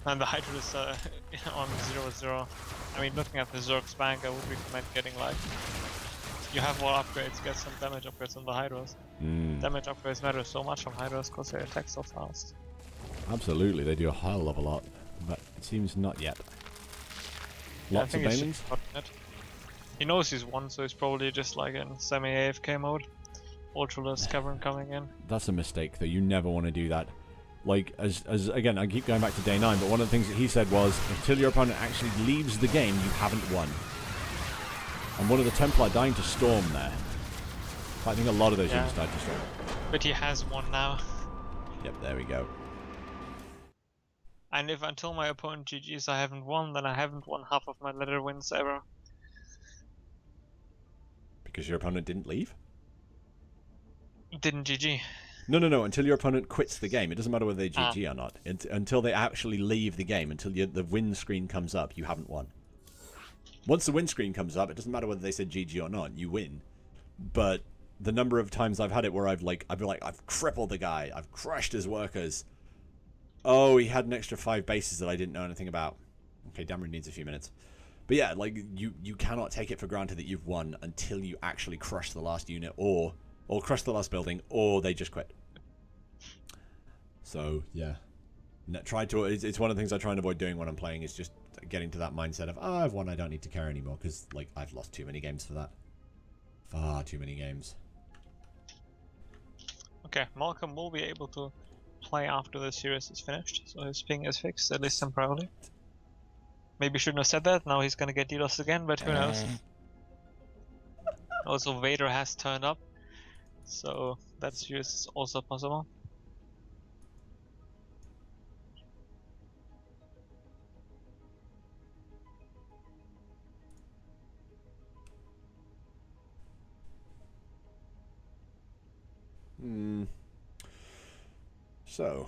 Speaker 2: And the Hydra is on 0-0. I mean, looking at the Zerg spank, I would recommend getting like you have more upgrades, get some damage upgrades on the Hydras. Damage upgrades matter so much from Hydras because they attack so fast.
Speaker 1: Absolutely, they do a hell of a lot, but it seems not yet. Lots of Balins?
Speaker 2: He knows he's won, so he's probably just like in semi-AFK mode. Ultraless cavern coming in.
Speaker 1: That's a mistake, though. You never want to do that. Like, as again, I keep going back to day 9, but one of the things that he said was, until your opponent actually leaves the game, you haven't won. And one of the Templar dying to Storm there. I think a lot of those units died to Storm.
Speaker 2: But he has won now.
Speaker 1: Yep, there we go.
Speaker 2: And if until my opponent GG's I haven't won, then I haven't won half of my letter wins ever.
Speaker 1: Because your opponent didn't leave?
Speaker 2: Didn't GG.
Speaker 1: No. Until your opponent quits the game. It doesn't matter whether they GG or not. Until they actually leave the game, until the win screen comes up, you haven't won. Once the win screen comes up, it doesn't matter whether they said GG or not. You win. But the number of times I've had it where I've been like, I've crippled the guy. I've crushed his workers. Oh, he had an extra 5 bases that I didn't know anything about. Okay, Damrud needs a few minutes. But yeah, like, you cannot take it for granted that you've won until you actually crush the last unit or crush the last building, or they just quit. So, yeah. It's one of the things I try and avoid doing when I'm playing, is just getting to that mindset of, oh, I've won, I don't need to care anymore, because, like, I've lost too many games for that. Far too many games.
Speaker 2: Okay, Malcolm will be able to play after the series is finished, so his ping is fixed, at least temporarily. Maybe shouldn't have said that, now he's gonna get DDoS again, but who knows. Also, Vader has turned up, so that series is also possible.
Speaker 1: So,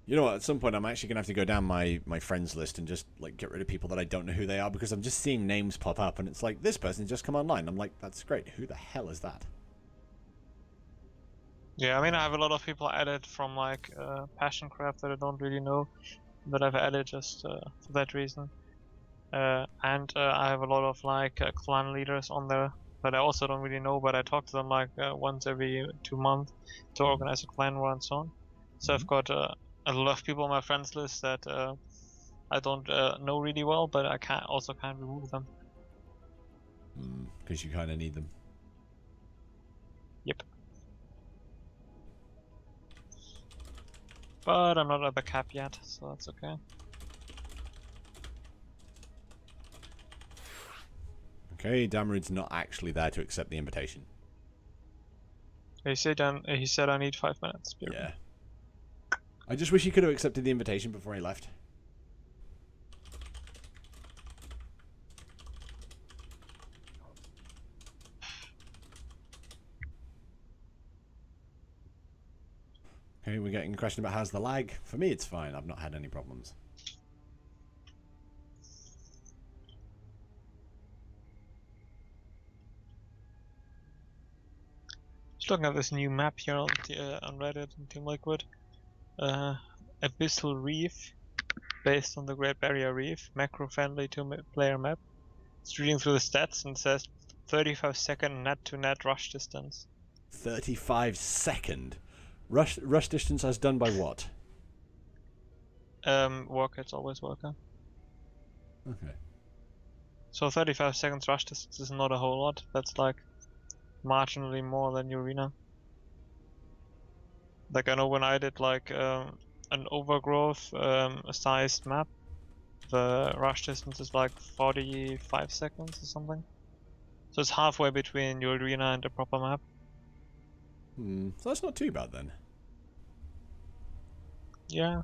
Speaker 1: you know what, at some point I'm actually going to have to go down my friends list and just, like, get rid of people that I don't know who they are, because I'm just seeing names pop up and it's like, this person's just come online. I'm like, that's great. Who the hell is that?
Speaker 2: Yeah, I mean, I have a lot of people added from, like, Passion Craft that I don't really know, that I've added just for that reason. And I have a lot of, like, clan leaders on there that I also don't really know, but I talk to them, like, once every 2 months to organize a clan war and so on. So I've got a lot of people on my friends list that I don't know really well, but I can't remove them.
Speaker 1: Because you kind of need them.
Speaker 2: Yep. But I'm not at the cap yet, so that's okay.
Speaker 1: Okay, Damrud's not actually there to accept the invitation.
Speaker 2: He said I need 5 minutes. Beautiful.
Speaker 1: Yeah. I just wish he could have accepted the invitation before he left. Okay, we're getting a question about how's the lag. For me, it's fine. I've not had any problems.
Speaker 2: Just looking at this new map here on Reddit and Team Liquid. Abyssal Reef, based on the Great Barrier Reef, macro-friendly two-player map. It's reading through the stats and says 35-second net-to-net rush distance.
Speaker 1: 35-second? Rush distance as done by what?
Speaker 2: Worker, it's always worker.
Speaker 1: Okay.
Speaker 2: So 35 seconds rush distance is not a whole lot. That's like marginally more than Arena. Like I know when I did like an overgrowth sized map, the rush distance is like 45 seconds or something. So it's halfway between your arena and a proper map.
Speaker 1: So that's not too bad then.
Speaker 2: Yeah.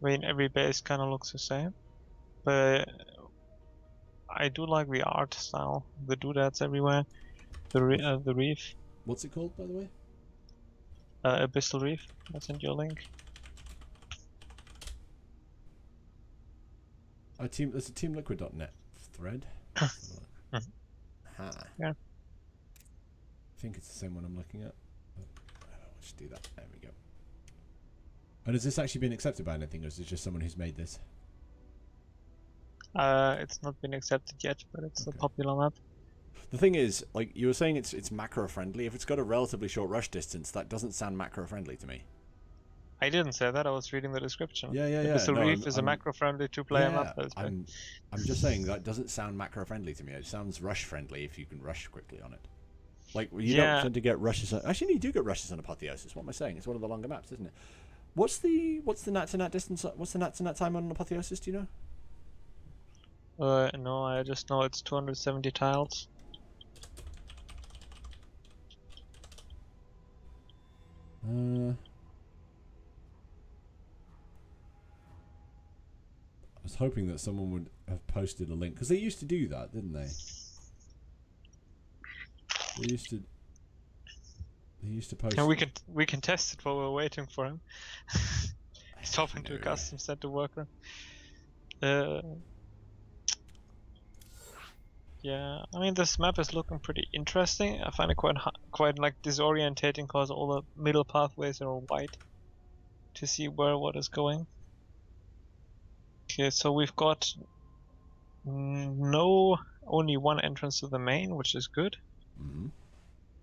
Speaker 2: I mean, every base kind of looks the same, but I do like the art style. The doodads everywhere. The reef.
Speaker 1: What's it called, by the way?
Speaker 2: Abyssal Reef. I'll send you a link.
Speaker 1: There's a teamliquid.net thread. Ha.
Speaker 2: Yeah.
Speaker 1: I think it's the same one I'm looking at. Let's do that. There we go. And has this actually been accepted by anything, or is it just someone who's made this?
Speaker 2: It's not been accepted yet, but it's a popular map.
Speaker 1: The thing is, like you were saying, it's macro friendly. If it's got a relatively short rush distance, that doesn't sound macro friendly to me.
Speaker 2: I didn't say that. I was reading the description.
Speaker 1: Yeah.
Speaker 2: Because the Reef is a macro-friendly two-player map.
Speaker 1: I'm just saying that doesn't sound macro-friendly to me. It sounds rush-friendly if you can rush quickly on it. Like, you don't tend to get rushes on... Actually, you do get rushes on Apotheosis. What am I saying? It's one of the longer maps, isn't it? What's the nat-to-nat distance? What's the nat-to-nat time on Apotheosis, do you
Speaker 2: know? No, I just know it's 270 tiles.
Speaker 1: I was hoping that someone would have posted a link, because they used to do that, didn't they? They used to post.
Speaker 2: And we can test it while we're waiting for him. He's talking to a custom center worker. Yeah, I mean this map is looking pretty interesting. I find it quite like disorientating because all the middle pathways are white to see where what is going. Okay, so we've got only one entrance to the main, which is good.
Speaker 1: Mm-hmm.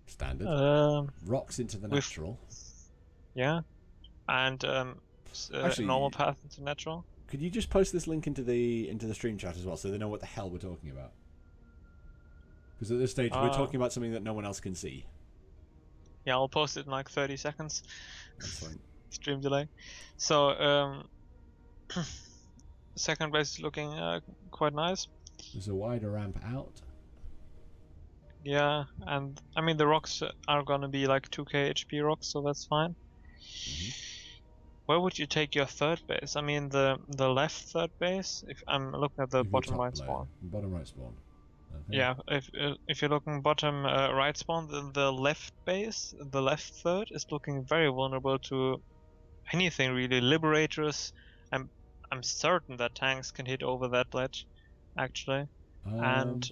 Speaker 1: Standard. Rocks into the natural.
Speaker 2: Yeah, and
Speaker 1: actually,
Speaker 2: normal path into natural.
Speaker 1: Could you just post this link into the stream chat as well, so they know what the hell we're talking about? Because at this stage we're talking about something that no one else can see.
Speaker 2: Yeah, I'll post it in like 30 seconds.
Speaker 1: That's fine.
Speaker 2: Stream delay. So second base is looking quite nice.
Speaker 1: There's a wider ramp out.
Speaker 2: Yeah, and I mean the rocks are gonna be like 2k HP rocks, so that's fine.
Speaker 1: Mm-hmm.
Speaker 2: Where would you take your third base? I mean the left third base. If I'm looking at the bottom right spawn.
Speaker 1: Bottom right spawn. Okay.
Speaker 2: Yeah, if you're looking bottom right spawn, then the left base, the left third, is looking very vulnerable to anything really. Liberators. I'm certain that tanks can hit over that ledge, actually, and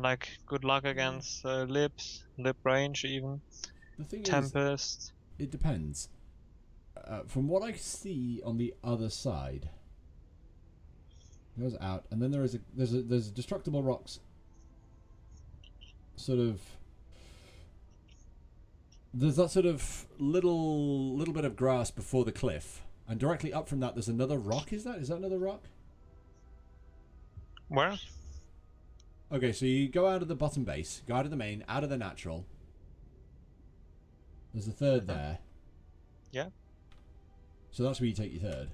Speaker 2: like good luck against lips, lip range even.
Speaker 1: The thing
Speaker 2: Tempest.
Speaker 1: Is, it depends. From what I see on the other side, it goes out, and then there's destructible rocks. Sort of. There's that sort of little bit of grass before the cliff, and directly up from that there's another rock. Is that another rock?
Speaker 2: Where?
Speaker 1: Okay, so you go out of the bottom base, go out of the main, out of the natural. There's a third there.
Speaker 2: Yeah.
Speaker 1: So that's where you take your third.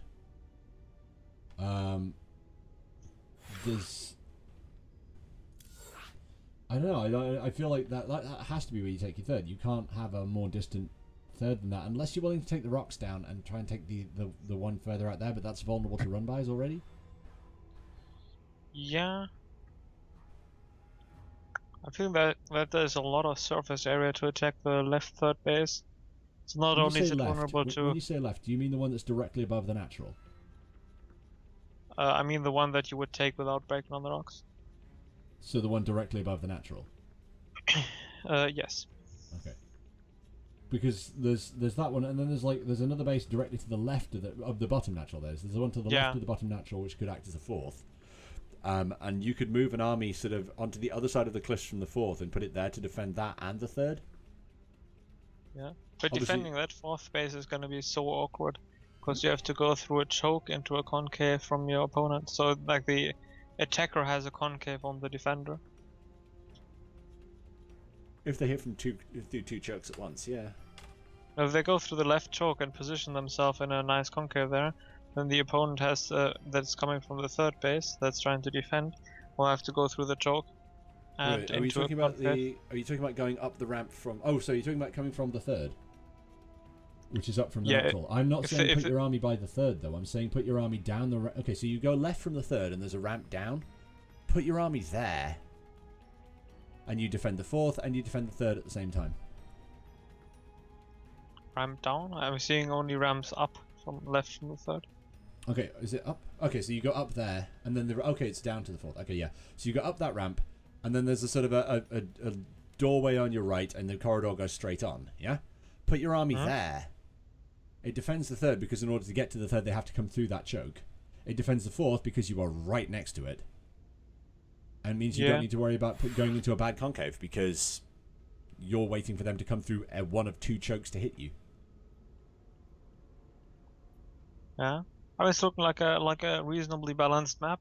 Speaker 1: There's... I don't know, I feel like that has to be where you take your third. You can't have a more distant third than that, unless you're willing to take the rocks down and try and take the one further out there, but that's vulnerable to run-bys already.
Speaker 2: Yeah. I feel that there's a lot of surface area to attack the left third base. It's not only is it vulnerable to...
Speaker 1: When you say left, do you mean the one that's directly above the natural?
Speaker 2: I mean the one that you would take without breaking on the rocks.
Speaker 1: So the one directly above the natural?
Speaker 2: Yes.
Speaker 1: Okay. Because there's that one, and then there's another base directly to the left of the bottom natural. There's one to the left of the bottom natural, which could act as a fourth. And you could move an army sort of onto the other side of the cliffs from the fourth and put it there to defend that and the third.
Speaker 2: Yeah, but obviously, defending that fourth base is going to be so awkward because you have to go through a choke into a concave from your opponent. So like the attacker has a concave on the defender.
Speaker 1: If they hit from through two chokes at once, yeah.
Speaker 2: If they go through the left choke and position themselves in a nice concave there, then the opponent has that's coming from the third base that's trying to defend will have to go through the choke. And
Speaker 1: are you talking about going up the ramp from? Oh, so you're talking about coming from the third, which is up from the natural. I'm not saying put your army by the third though. I'm saying put your army down the. Okay, so you go left from the third, and there's a ramp down. Put your army there, and you defend the fourth, and you defend the third at the same time.
Speaker 2: Ramp down? I'm seeing only ramps up from left from the third.
Speaker 1: Okay, is it up? Okay, so you go up there, and then it's down to the fourth. Okay, yeah. So you go up that ramp, and then there's a sort of a doorway on your right, and the corridor goes straight on. Yeah. Put your army there, It defends the third because in order to get to the third, they have to come through that choke. It defends the fourth because you are right next to it. And it means you don't need to worry about going into a bad concave because you're waiting for them to come through one of two chokes to hit you.
Speaker 2: Yeah, I mean, it's looking like a reasonably balanced map.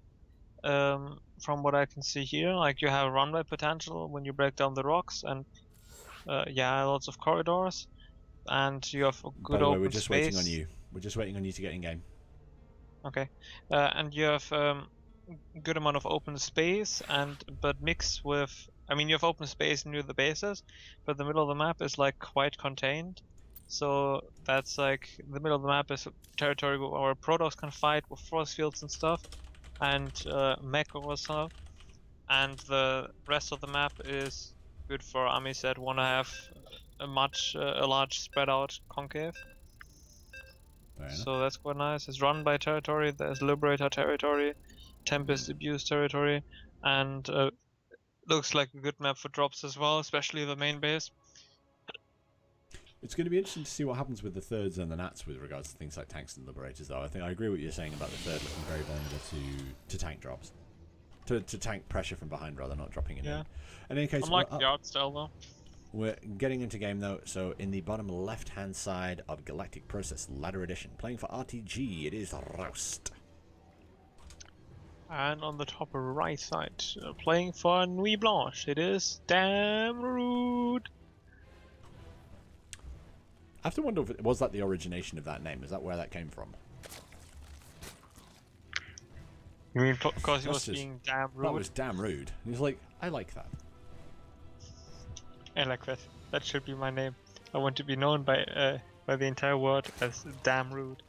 Speaker 2: From what I can see here, like you have runway potential when you break down the rocks, and yeah, lots of corridors, and you have a good open space. By the way,
Speaker 1: we're just waiting on you. We're just waiting on you to get in game.
Speaker 2: Okay, and you have good amount of open space, but mixed with, I mean, you have open space near the bases, but the middle of the map is like quite contained. So that's like the middle of the map is territory where our Protoss can fight with force fields and stuff, and mech also, and the rest of the map is good for armies that want to have a large spread out concave. So that's quite nice. It's run by territory. There's Liberator territory, Tempest Abuse territory, and looks like a good map for drops as well, especially the main base.
Speaker 1: It's going to be interesting to see what happens with the thirds and the nats with regards to things like tanks and liberators, though. I think I agree with what you're saying about the third looking very vulnerable to tank drops. To tank pressure from behind, rather, not dropping it in. In any case,
Speaker 2: unlike the art style, though.
Speaker 1: We're getting into game, though, so in the bottom left-hand side of Galactic Process Ladder Edition, playing for RTG, it is Rhoust.
Speaker 2: And on the top right side, playing for Nuit Blanche, it is Damrud.
Speaker 1: I have to wonder, was that the origination of that name? Is that where that came from?
Speaker 2: You mean because he was being damn rude?
Speaker 1: That was damn rude. He was like, I like that.
Speaker 2: I like that. That should be my name. I want to be known by the entire world as damn rude.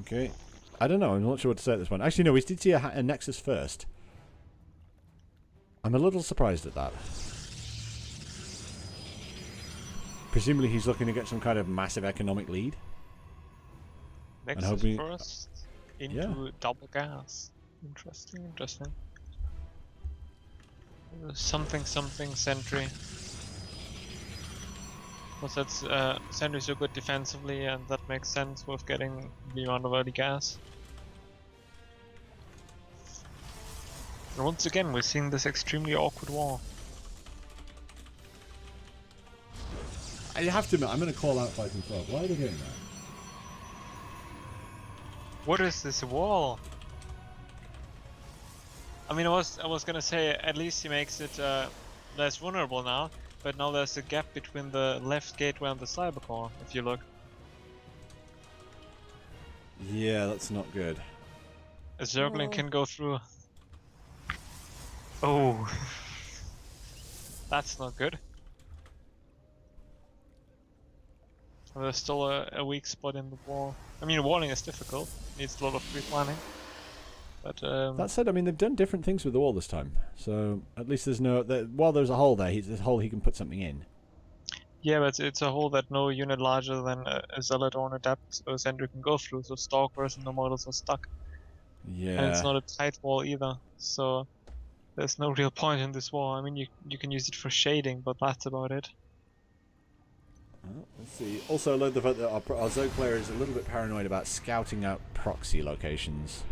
Speaker 1: Okay. I don't know. I'm not sure what to say at this point. Actually, no, we did see a Nexus first. I'm a little surprised at that. Presumably he's looking to get some kind of massive economic lead.
Speaker 2: Nexus first into double gas. Interesting. Something sentry. Because that's sentries are good defensively, and that makes sense with getting the amount of early gas. And once again, we're seeing this extremely awkward war.
Speaker 1: I have to admit, I'm going to call out Fighting Frog. Why are they doing that?
Speaker 2: What is this wall? I mean, I was gonna say at least he makes it less vulnerable now. But now there's a gap between the left gateway and the cybercore, if you look.
Speaker 1: Yeah, that's not good.
Speaker 2: A Zergling can go through. Oh. That's not good. There's still a weak spot in the wall. I mean, walling is difficult. Needs a lot of pre-planning. But
Speaker 1: that said, I mean, they've done different things with the wall this time. So at least there's no... while there's a hole there, there's a hole he can put something in.
Speaker 2: Yeah, but it's a hole that no unit larger than a Zealot or an Adept or a Sentry can go through, so Stalkers and the models are stuck.
Speaker 1: Yeah.
Speaker 2: And it's not a tight wall either, so there's no real point in this wall. I mean, you can use it for shading, but that's about it.
Speaker 1: Well, let's see. Also, I love the fact that our Zerg player is a little bit paranoid about scouting out proxy locations.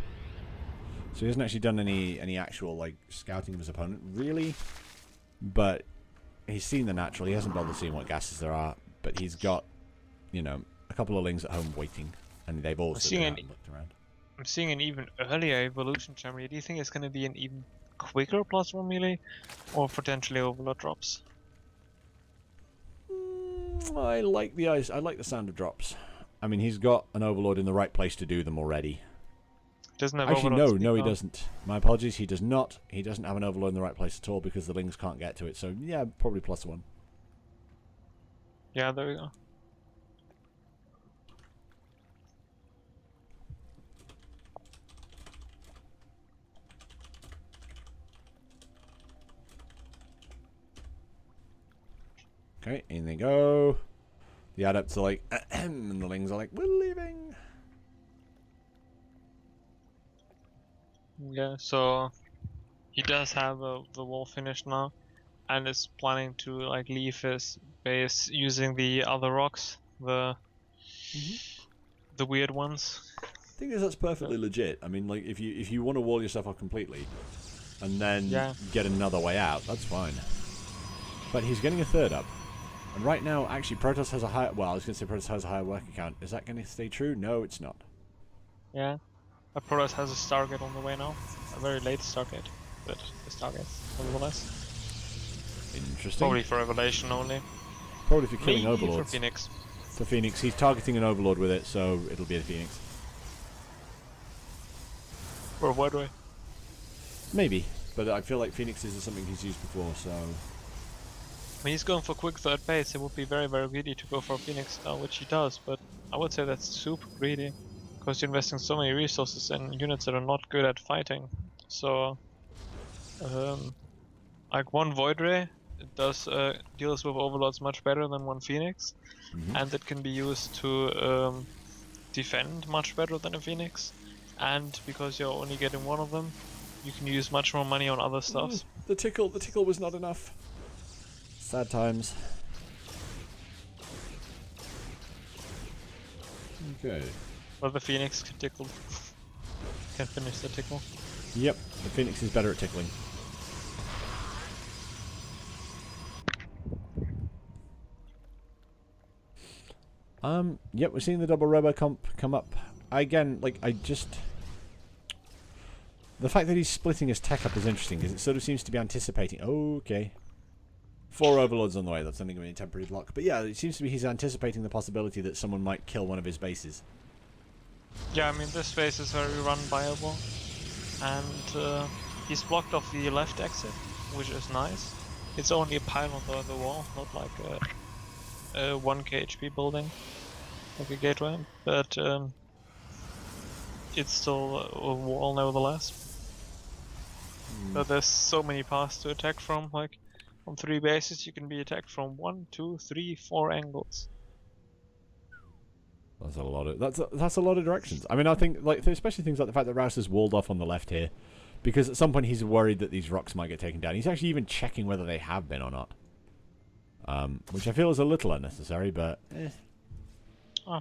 Speaker 1: So he hasn't actually done any actual like scouting of his opponent, really. But he's seen the natural. He hasn't bothered seeing what gases there are. But he's got, you know, a couple of lings at home waiting, and they've also been out and looked around.
Speaker 2: I'm seeing an even earlier evolution, Jeremy. Do you think it's going to be an even quicker +1 melee, or potentially overload drops?
Speaker 1: I like the sound of drops. I mean, he's got an overlord in the right place to do them already.
Speaker 2: Doesn't have
Speaker 1: actually
Speaker 2: overlord
Speaker 1: no, he doesn't. My apologies, he does not. He doesn't have an overlord in the right place at all because the lings can't get to it. So yeah, probably +1.
Speaker 2: Yeah, there we go.
Speaker 1: Okay, in they go. The adepts are like, and the lings are like, we're leaving.
Speaker 2: Yeah, so he does have the wall finished now, and is planning to like leave his base using the other rocks, the weird ones.
Speaker 1: I think that's perfectly legit. I mean, like, if you want to wall yourself off completely, and then get another way out, that's fine. But he's getting a third up. And right now, actually, Protoss has a higher... Well, I was going to say Protoss has a higher worker count. Is that going to stay true? No, it's not.
Speaker 2: Yeah. Protoss has a Stargate on the way now. A very late Stargate, but a Stargate, nevertheless.
Speaker 1: Interesting.
Speaker 2: Probably for Revelation only.
Speaker 1: Probably for killing
Speaker 2: Maybe
Speaker 1: Overlords.
Speaker 2: for Phoenix.
Speaker 1: For Phoenix. He's targeting an Overlord with it, so it'll be a Phoenix.
Speaker 2: Or what way?
Speaker 1: Maybe. But I feel like Phoenixes is something he's used before, so...
Speaker 2: When he's going for quick third base, it would be very, very greedy to go for Phoenix now, which he does, but I would say that's super greedy. Because you're investing so many resources in units that are not good at fighting. So, like one Void Ray does deals with Overlords much better than one Phoenix, and it can be used to defend much better than a Phoenix. And because you're only getting one of them, you can use much more money on other stuff.
Speaker 1: The tickle was not enough. Sad times. Okay.
Speaker 2: But the Phoenix can tickle. Can finish the tickle.
Speaker 1: Yep, the Phoenix is better at tickling. Yep, we're seeing the double Robocomp come up. Again, like, the fact that he's splitting his tech up is interesting, because it sort of seems to be anticipating... Okay. 4 Overlords on the way, that's only going to be a temporary block. But yeah, it seems to be he's anticipating the possibility that someone might kill one of his bases.
Speaker 2: Yeah, I mean, this space is very run-viable, and he's blocked off the left exit, which is nice. It's only a pile on the wall, not like a 1k HP building, like a gateway, but it's still a wall nevertheless. But there's so many paths to attack from, like, on 3 bases you can be attacked from 1, 2, 3, 4 angles.
Speaker 1: That's a lot of that's a lot of directions. I mean, I think, like, especially things like the fact that Rhoust is walled off on the left here, because at some point he's worried that these rocks might get taken down. He's actually even checking whether they have been or not, which I feel is a little unnecessary, but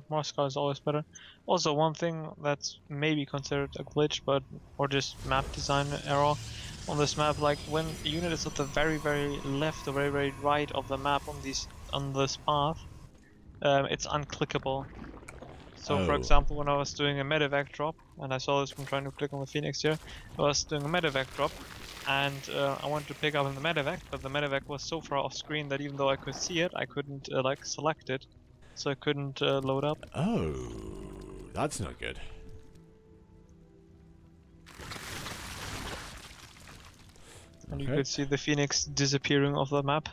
Speaker 2: Moscow is always better. Also, one thing that's maybe considered a glitch, but or just map design error on this map, like when a unit is at the very, very left or very, very right of the map on this path, it's unclickable. So, for example, when I was doing a medevac drop, and I saw this from trying to click on the Phoenix here, I was doing a medevac drop, and I wanted to pick up in the medevac, but the medevac was so far off screen that even though I could see it, I couldn't like select it, so I couldn't load up.
Speaker 1: Oh, that's not good.
Speaker 2: And you could see the Phoenix disappearing off the map.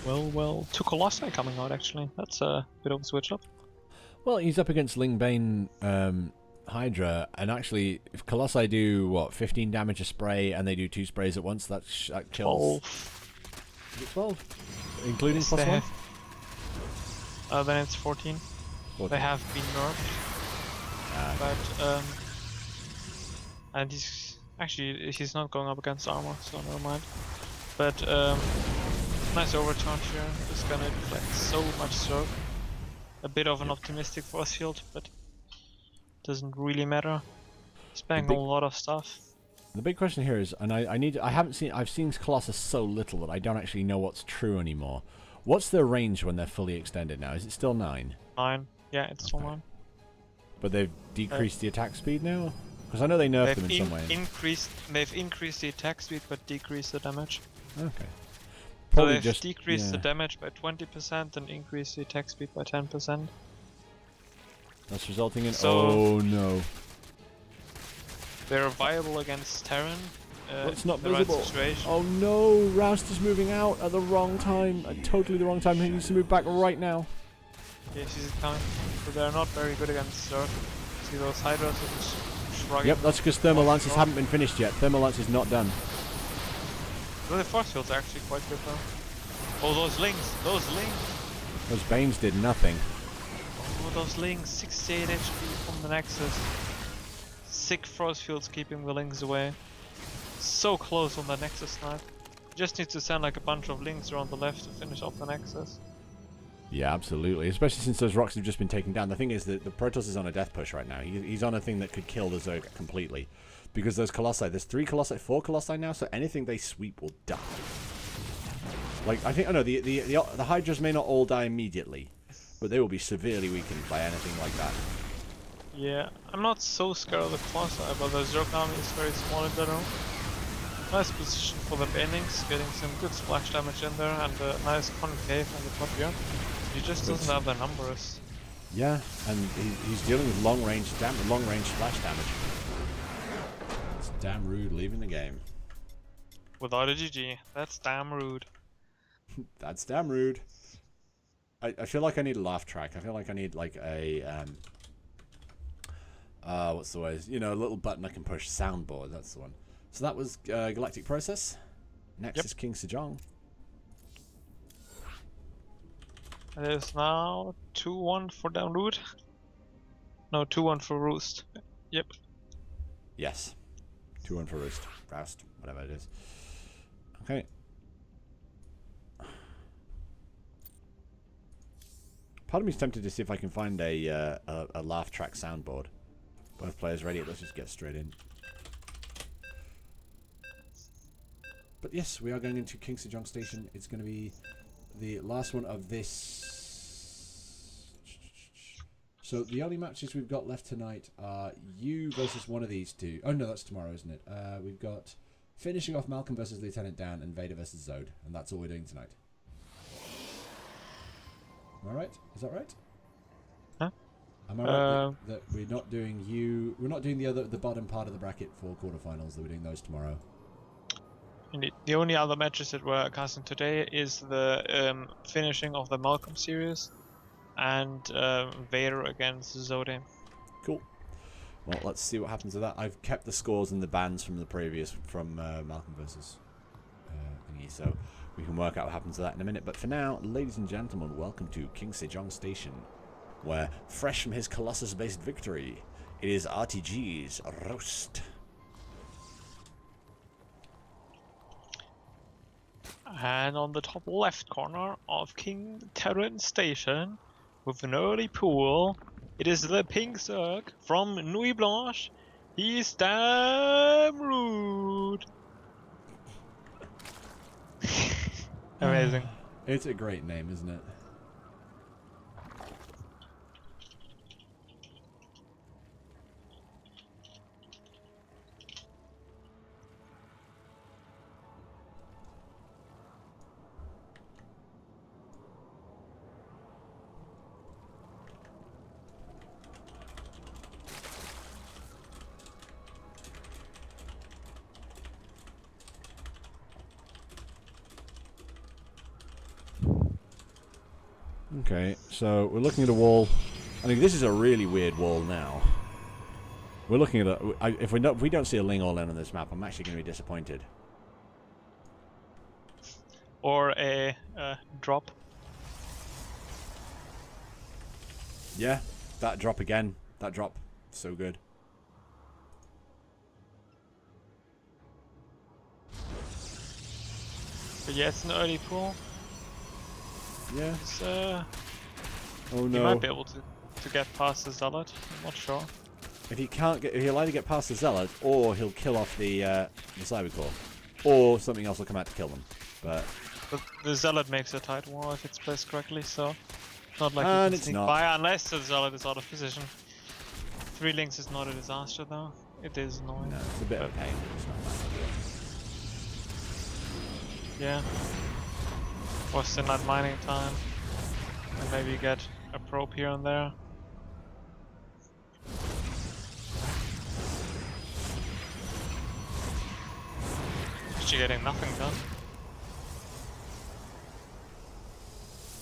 Speaker 2: Well, two Colossi coming out actually. That's a bit of a switch up.
Speaker 1: Well, he's up against Lingbane Hydra, and actually, if Colossi do, what, 15 damage a spray, and they do 2 sprays at once, that kills... 12. Is it 12? Including plus 1?
Speaker 2: Then it's 14. They have been nerfed. But, and he's not going up against armor, so never mind. But, nice overcharge here, is gonna deflect so much stroke. A bit of an optimistic force field, but doesn't really matter. He's banging a lot of stuff.
Speaker 1: The big question here is, and I've seen Colossus so little that I don't actually know what's true anymore. What's their range when they're fully extended now? Is it still 9?
Speaker 2: 9, yeah, it's still 9.
Speaker 1: But they've decreased the attack speed now? Because I know they nerfed them in some way.
Speaker 2: They've increased the attack speed but decreased the damage.
Speaker 1: Okay.
Speaker 2: Probably so they've decreased the damage by 20% and increased the attack speed by 10%.
Speaker 1: That's resulting in... oh no.
Speaker 2: They're viable against Terran,
Speaker 1: It's not
Speaker 2: in the right
Speaker 1: visible.
Speaker 2: situation.
Speaker 1: Oh no, Rhoust is moving out at the wrong time. At totally the wrong time. He needs to move back right now.
Speaker 2: Yeah, she's coming. But they're not very good against Zerg. See those Hydras are just shrugging.
Speaker 1: Yep, that's because Thermal Lances haven't been finished yet. Thermal Lance is not done.
Speaker 2: Well, the force field's actually quite good though. Oh, those lings! Those lings!
Speaker 1: Those Banes did nothing.
Speaker 2: Oh, those lings! 68 HP from the Nexus. Sick force fields keeping the lings away. So close on the Nexus snipe. Just needs to send like a bunch of lings around the left to finish off the Nexus.
Speaker 1: Yeah, absolutely. Especially since those rocks have just been taken down. The thing is that the Protoss is on a death push right now. He's on a thing that could kill the Zerg completely. Because those Colossi, there's 3 Colossi, 4 Colossi now, so anything they sweep will die. Like, I think, oh no, the Hydras may not all die immediately, but they will be severely weakened by anything like that.
Speaker 2: Yeah, I'm not so scared of the Colossi, but the Zerg army is very small in general. Nice position for the Banelings, getting some good splash damage in there, and a nice concave on the top here. He just doesn't have the numbers.
Speaker 1: Yeah, and he's dealing with long-range splash damage. It's Damrud leaving the game.
Speaker 2: Without a GG, that's damn rude.
Speaker 1: That's Damrud. I feel like I need a laugh track. I feel like I need like a what's the word? You know, a little button I can push. Soundboard. That's the one. So that was Galactic Process. Next is King Sejong.
Speaker 2: It is now 2-1 for Damrud. No, 2-1 for Rhoust. Yep.
Speaker 1: Yes. 2-1 for Rhoust, whatever it is. Okay. Part of me is tempted to see if I can find a laugh track soundboard. Both players ready. Let's just get straight in. But yes, we are going into King Sejong Station. It's going to be the last one of this. So the only matches we've got left tonight are you versus one of these two. Oh no, that's tomorrow, isn't it? We've got finishing off Malcolm versus Lieutenant Dan and Vader versus Zode, and that's all we're doing tonight. Am I right? Is that right?
Speaker 2: Huh?
Speaker 1: Am I right that we're not doing you? We're not doing the bottom part of the bracket for quarterfinals. That we're doing those tomorrow.
Speaker 2: Indeed. The only other matches that we're casting today is the finishing of the Malcolm series and Vader against Zode.
Speaker 1: Cool. Well, let's see what happens with that. I've kept the scores and the bans from the previous, from Malcolm versus thingy, so we can work out what happens to that in a minute. But for now, ladies and gentlemen, welcome to King Sejong Station, where, fresh from his Colossus-based victory, it is RTG's Rhoust.
Speaker 2: And on the top left corner of King Terran Station, with an early pool, it is the Pink Zerg from Nuit Blanche. He's Damrud. Amazing.
Speaker 1: It's a great name, isn't it? Okay, so we're looking at a wall. I think this is a really weird wall now. We're looking at a... if we don't see a Ling all in on this map, I'm actually going to be disappointed.
Speaker 2: Or a drop.
Speaker 1: Yeah, that drop again. That drop, so good.
Speaker 2: But yeah, it's an early pool.
Speaker 1: Yeah.
Speaker 2: It's,
Speaker 1: oh
Speaker 2: you
Speaker 1: no.
Speaker 2: might be able to get past the Zealot. I'm not sure.
Speaker 1: If he can't get, he'll either get past the Zealot, or he'll kill off the Cybercore, or something else will come out to kill them. But
Speaker 2: the Zealot makes a tight wall if it's placed correctly, so not like
Speaker 1: and
Speaker 2: you
Speaker 1: it's
Speaker 2: can sneak by unless the Zealot is out of position. 3 links is not a disaster though. It is annoying.
Speaker 1: no, it's a bit of a pain. It's not that bad.
Speaker 2: Yeah. Was in that mining time. And maybe get a probe here and there. literally getting nothing done.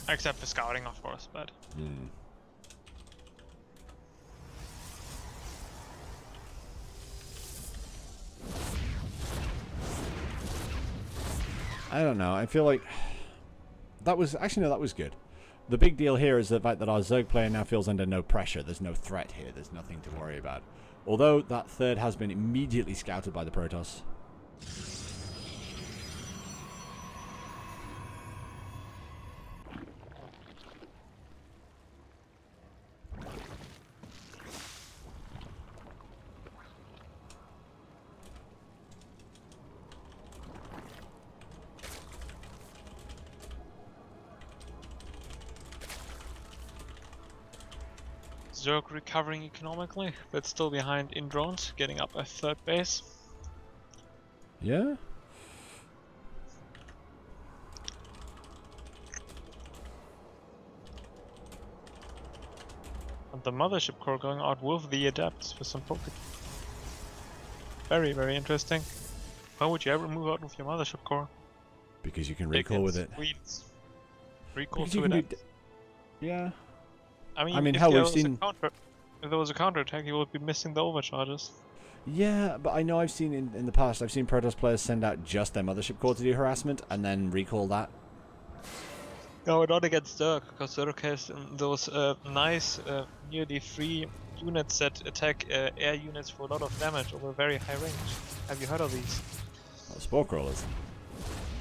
Speaker 2: Except for scouting, of course, but...
Speaker 1: I don't know. I feel like that was actually no, that was good. The big deal here is the fact that our Zerg player now feels under no pressure. There's no threat here. There's nothing to worry about. Although that third has been immediately scouted by the Protoss.
Speaker 2: Zerg recovering economically, but still behind in drones, getting up a third base.
Speaker 1: Yeah?
Speaker 2: And the mothership core going out with the adepts for some pocket. Very, very interesting. Why would you ever move out with your mothership core?
Speaker 1: Because you can recall with it.
Speaker 2: Queens. Recall
Speaker 1: Because
Speaker 2: to
Speaker 1: you can
Speaker 2: adepts.
Speaker 1: Yeah.
Speaker 2: I mean if
Speaker 1: hell,
Speaker 2: there
Speaker 1: we've
Speaker 2: was
Speaker 1: seen...
Speaker 2: if there was a counterattack, you would be missing the overcharges.
Speaker 1: Yeah, but I know I've seen in the past, I've seen Protoss players send out just their mothership core to do harassment and then recall that.
Speaker 2: No, not against Zerg, because Zerg has those nice, nearly free units that attack air units for a lot of damage over very high range. Have you heard of these?
Speaker 1: Oh, spore crawlers.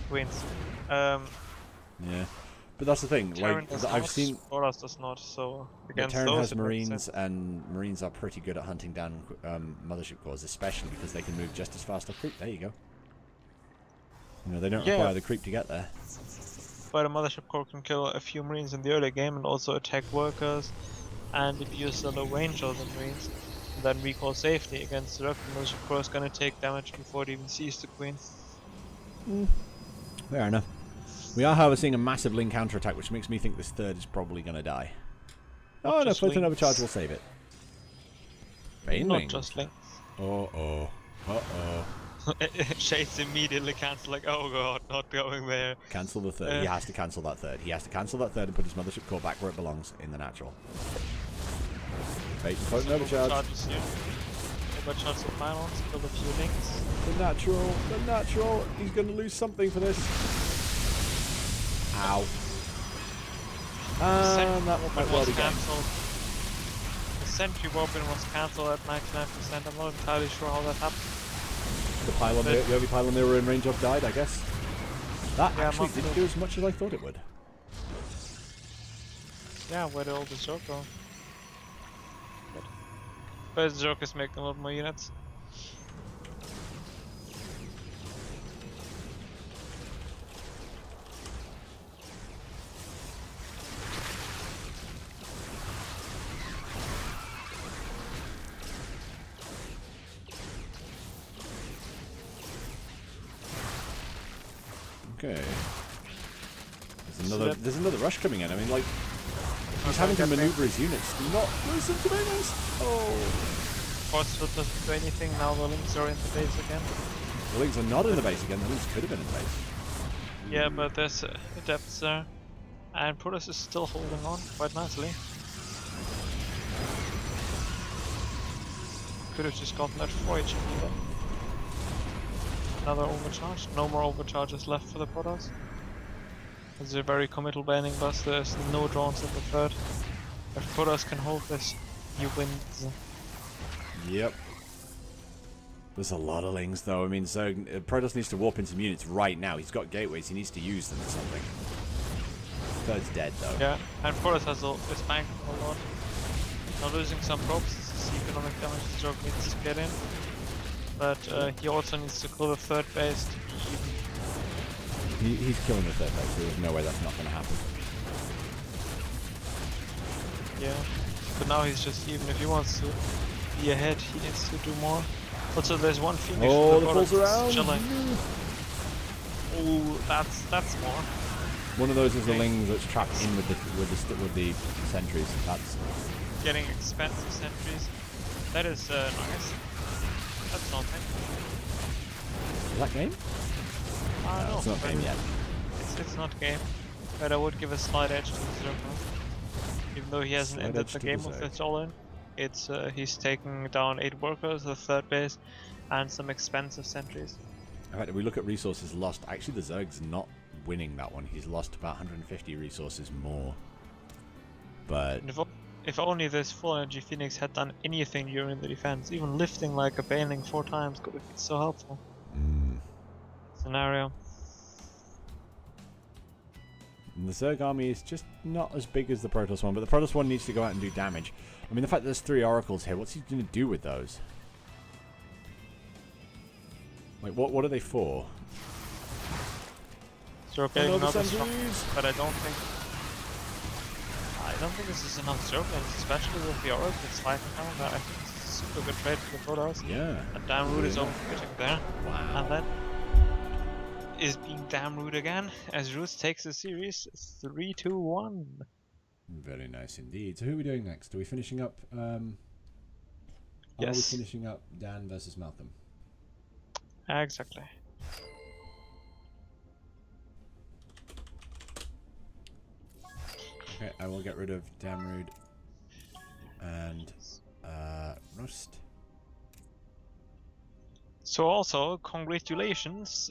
Speaker 2: Queens.
Speaker 1: Yeah. But that's the thing,
Speaker 2: Terran
Speaker 1: like,
Speaker 2: does
Speaker 1: I've
Speaker 2: not,
Speaker 1: seen...
Speaker 2: Boras does not, so against
Speaker 1: Terran
Speaker 2: those
Speaker 1: has
Speaker 2: it makes
Speaker 1: Marines,
Speaker 2: sense.
Speaker 1: and Marines are pretty good at hunting down mothership cores, especially because they can move just as fast up creep. There you go. You know, they don't require the creep to get there.
Speaker 2: But a mothership core can kill a few Marines in the early game and also attack workers. And if you use the low range of the Marines, then recall safely against the Zerg, the mothership core is gonna take damage before it even sees the Queen.
Speaker 1: Fair enough. We are, however, seeing a massive Ling counterattack, which makes me think this third is probably going to die. Oh no, Photon Overcharge will save it.
Speaker 2: Not just Link.
Speaker 1: Uh-oh. Uh-oh.
Speaker 2: Shades immediately cancel, like, oh god, not going there.
Speaker 1: Cancel the third. He has to cancel that third. He has to cancel that third and put his mothership core back where it belongs, in the natural. Photon Overcharge.
Speaker 2: Overcharge the finals, kill a few links.
Speaker 1: The natural. The natural. He's going to lose something for this. Ow. That might well be
Speaker 2: cancelled. The sentry weapon was cancelled at 99%. I'm not entirely sure how that happened.
Speaker 1: The pylon, the only pylon they were in range of died, I guess. That actually didn't do as much as I thought it would.
Speaker 2: Yeah, where did all the Zerg go? But the Zerg is making a lot more units.
Speaker 1: Okay. There's another rush coming in. I mean, like, he's having to maneuver his units. Do not lose some tomatoes. Oh.
Speaker 2: Forcefield doesn't do anything. Now the links are in the base again.
Speaker 1: The links are not in the base again. The links could have been in the base.
Speaker 2: Yeah, but there's adepts there, and Protoss is still holding on quite nicely. Could have just gotten that 4 HP then. Another overcharge. No more overcharges left for the Protoss. It's a very committal banding bus. There's no drones in the third. If Protoss can hold this, you win.
Speaker 1: Yep. There's a lot of lings though. I mean, so Protoss needs to warp into some units right now. He's got gateways. He needs to use them for something. Third's dead though.
Speaker 2: Yeah, and Protoss is banking a lot. Now losing some probes. This is economic damage the Zerg needs to get in. But he also needs to kill the third base to be even.
Speaker 1: He's killing the third base, so there's no way that's not going to happen.
Speaker 2: Yeah, but now he's just even. If he wants to be ahead, he needs to do more. Also, there's one Phoenix.
Speaker 1: Oh, the pulls around!
Speaker 2: Oh, that's more.
Speaker 1: One of those is the Ling that's trapped in with the sentries. That's
Speaker 2: getting expensive sentries. That is nice. That's something.
Speaker 1: Is that game?
Speaker 2: No,
Speaker 1: It's not game yet.
Speaker 2: It's not game, but I would give a slight edge to the Zerg, even though he hasn't
Speaker 1: Slight
Speaker 2: ended
Speaker 1: edge
Speaker 2: the
Speaker 1: to
Speaker 2: game
Speaker 1: the
Speaker 2: with
Speaker 1: Zerg.
Speaker 2: its all-in. It's he's taking down 8 workers, the 3rd base, and some expensive sentries.
Speaker 1: In fact, if we look at resources lost, actually the Zerg's not winning that one. He's lost about 150 resources more. But
Speaker 2: And if only this full energy Phoenix had done anything during the defense, even lifting like a Baneling 4 times could have been so helpful. Scenario.
Speaker 1: and the Zerg army is just not as big as the Protoss one, but the Protoss one needs to go out and do damage. I mean, the fact that there's 3 oracles here, what's he going to do with those? Like, what are they for?
Speaker 2: Zerg getting
Speaker 1: Another
Speaker 2: another strong,
Speaker 1: sentries!
Speaker 2: but I don't think this is enough Zerglings, especially with the Oracles fighting now. I think this is a super good trade for the Protoss.
Speaker 1: Yeah.
Speaker 2: And Damrud is
Speaker 1: enough.
Speaker 2: overfitting there.
Speaker 1: Wow.
Speaker 2: And then is being Damrud again as Rhoust takes the series 3-2-1.
Speaker 1: Very nice indeed. So who are we doing next? Are we finishing up? Are we
Speaker 2: Yes.
Speaker 1: finishing up Dan versus Malcolm?
Speaker 2: Exactly.
Speaker 1: Okay, I will get rid of Damrud and Rhoust.
Speaker 2: So also, congratulations,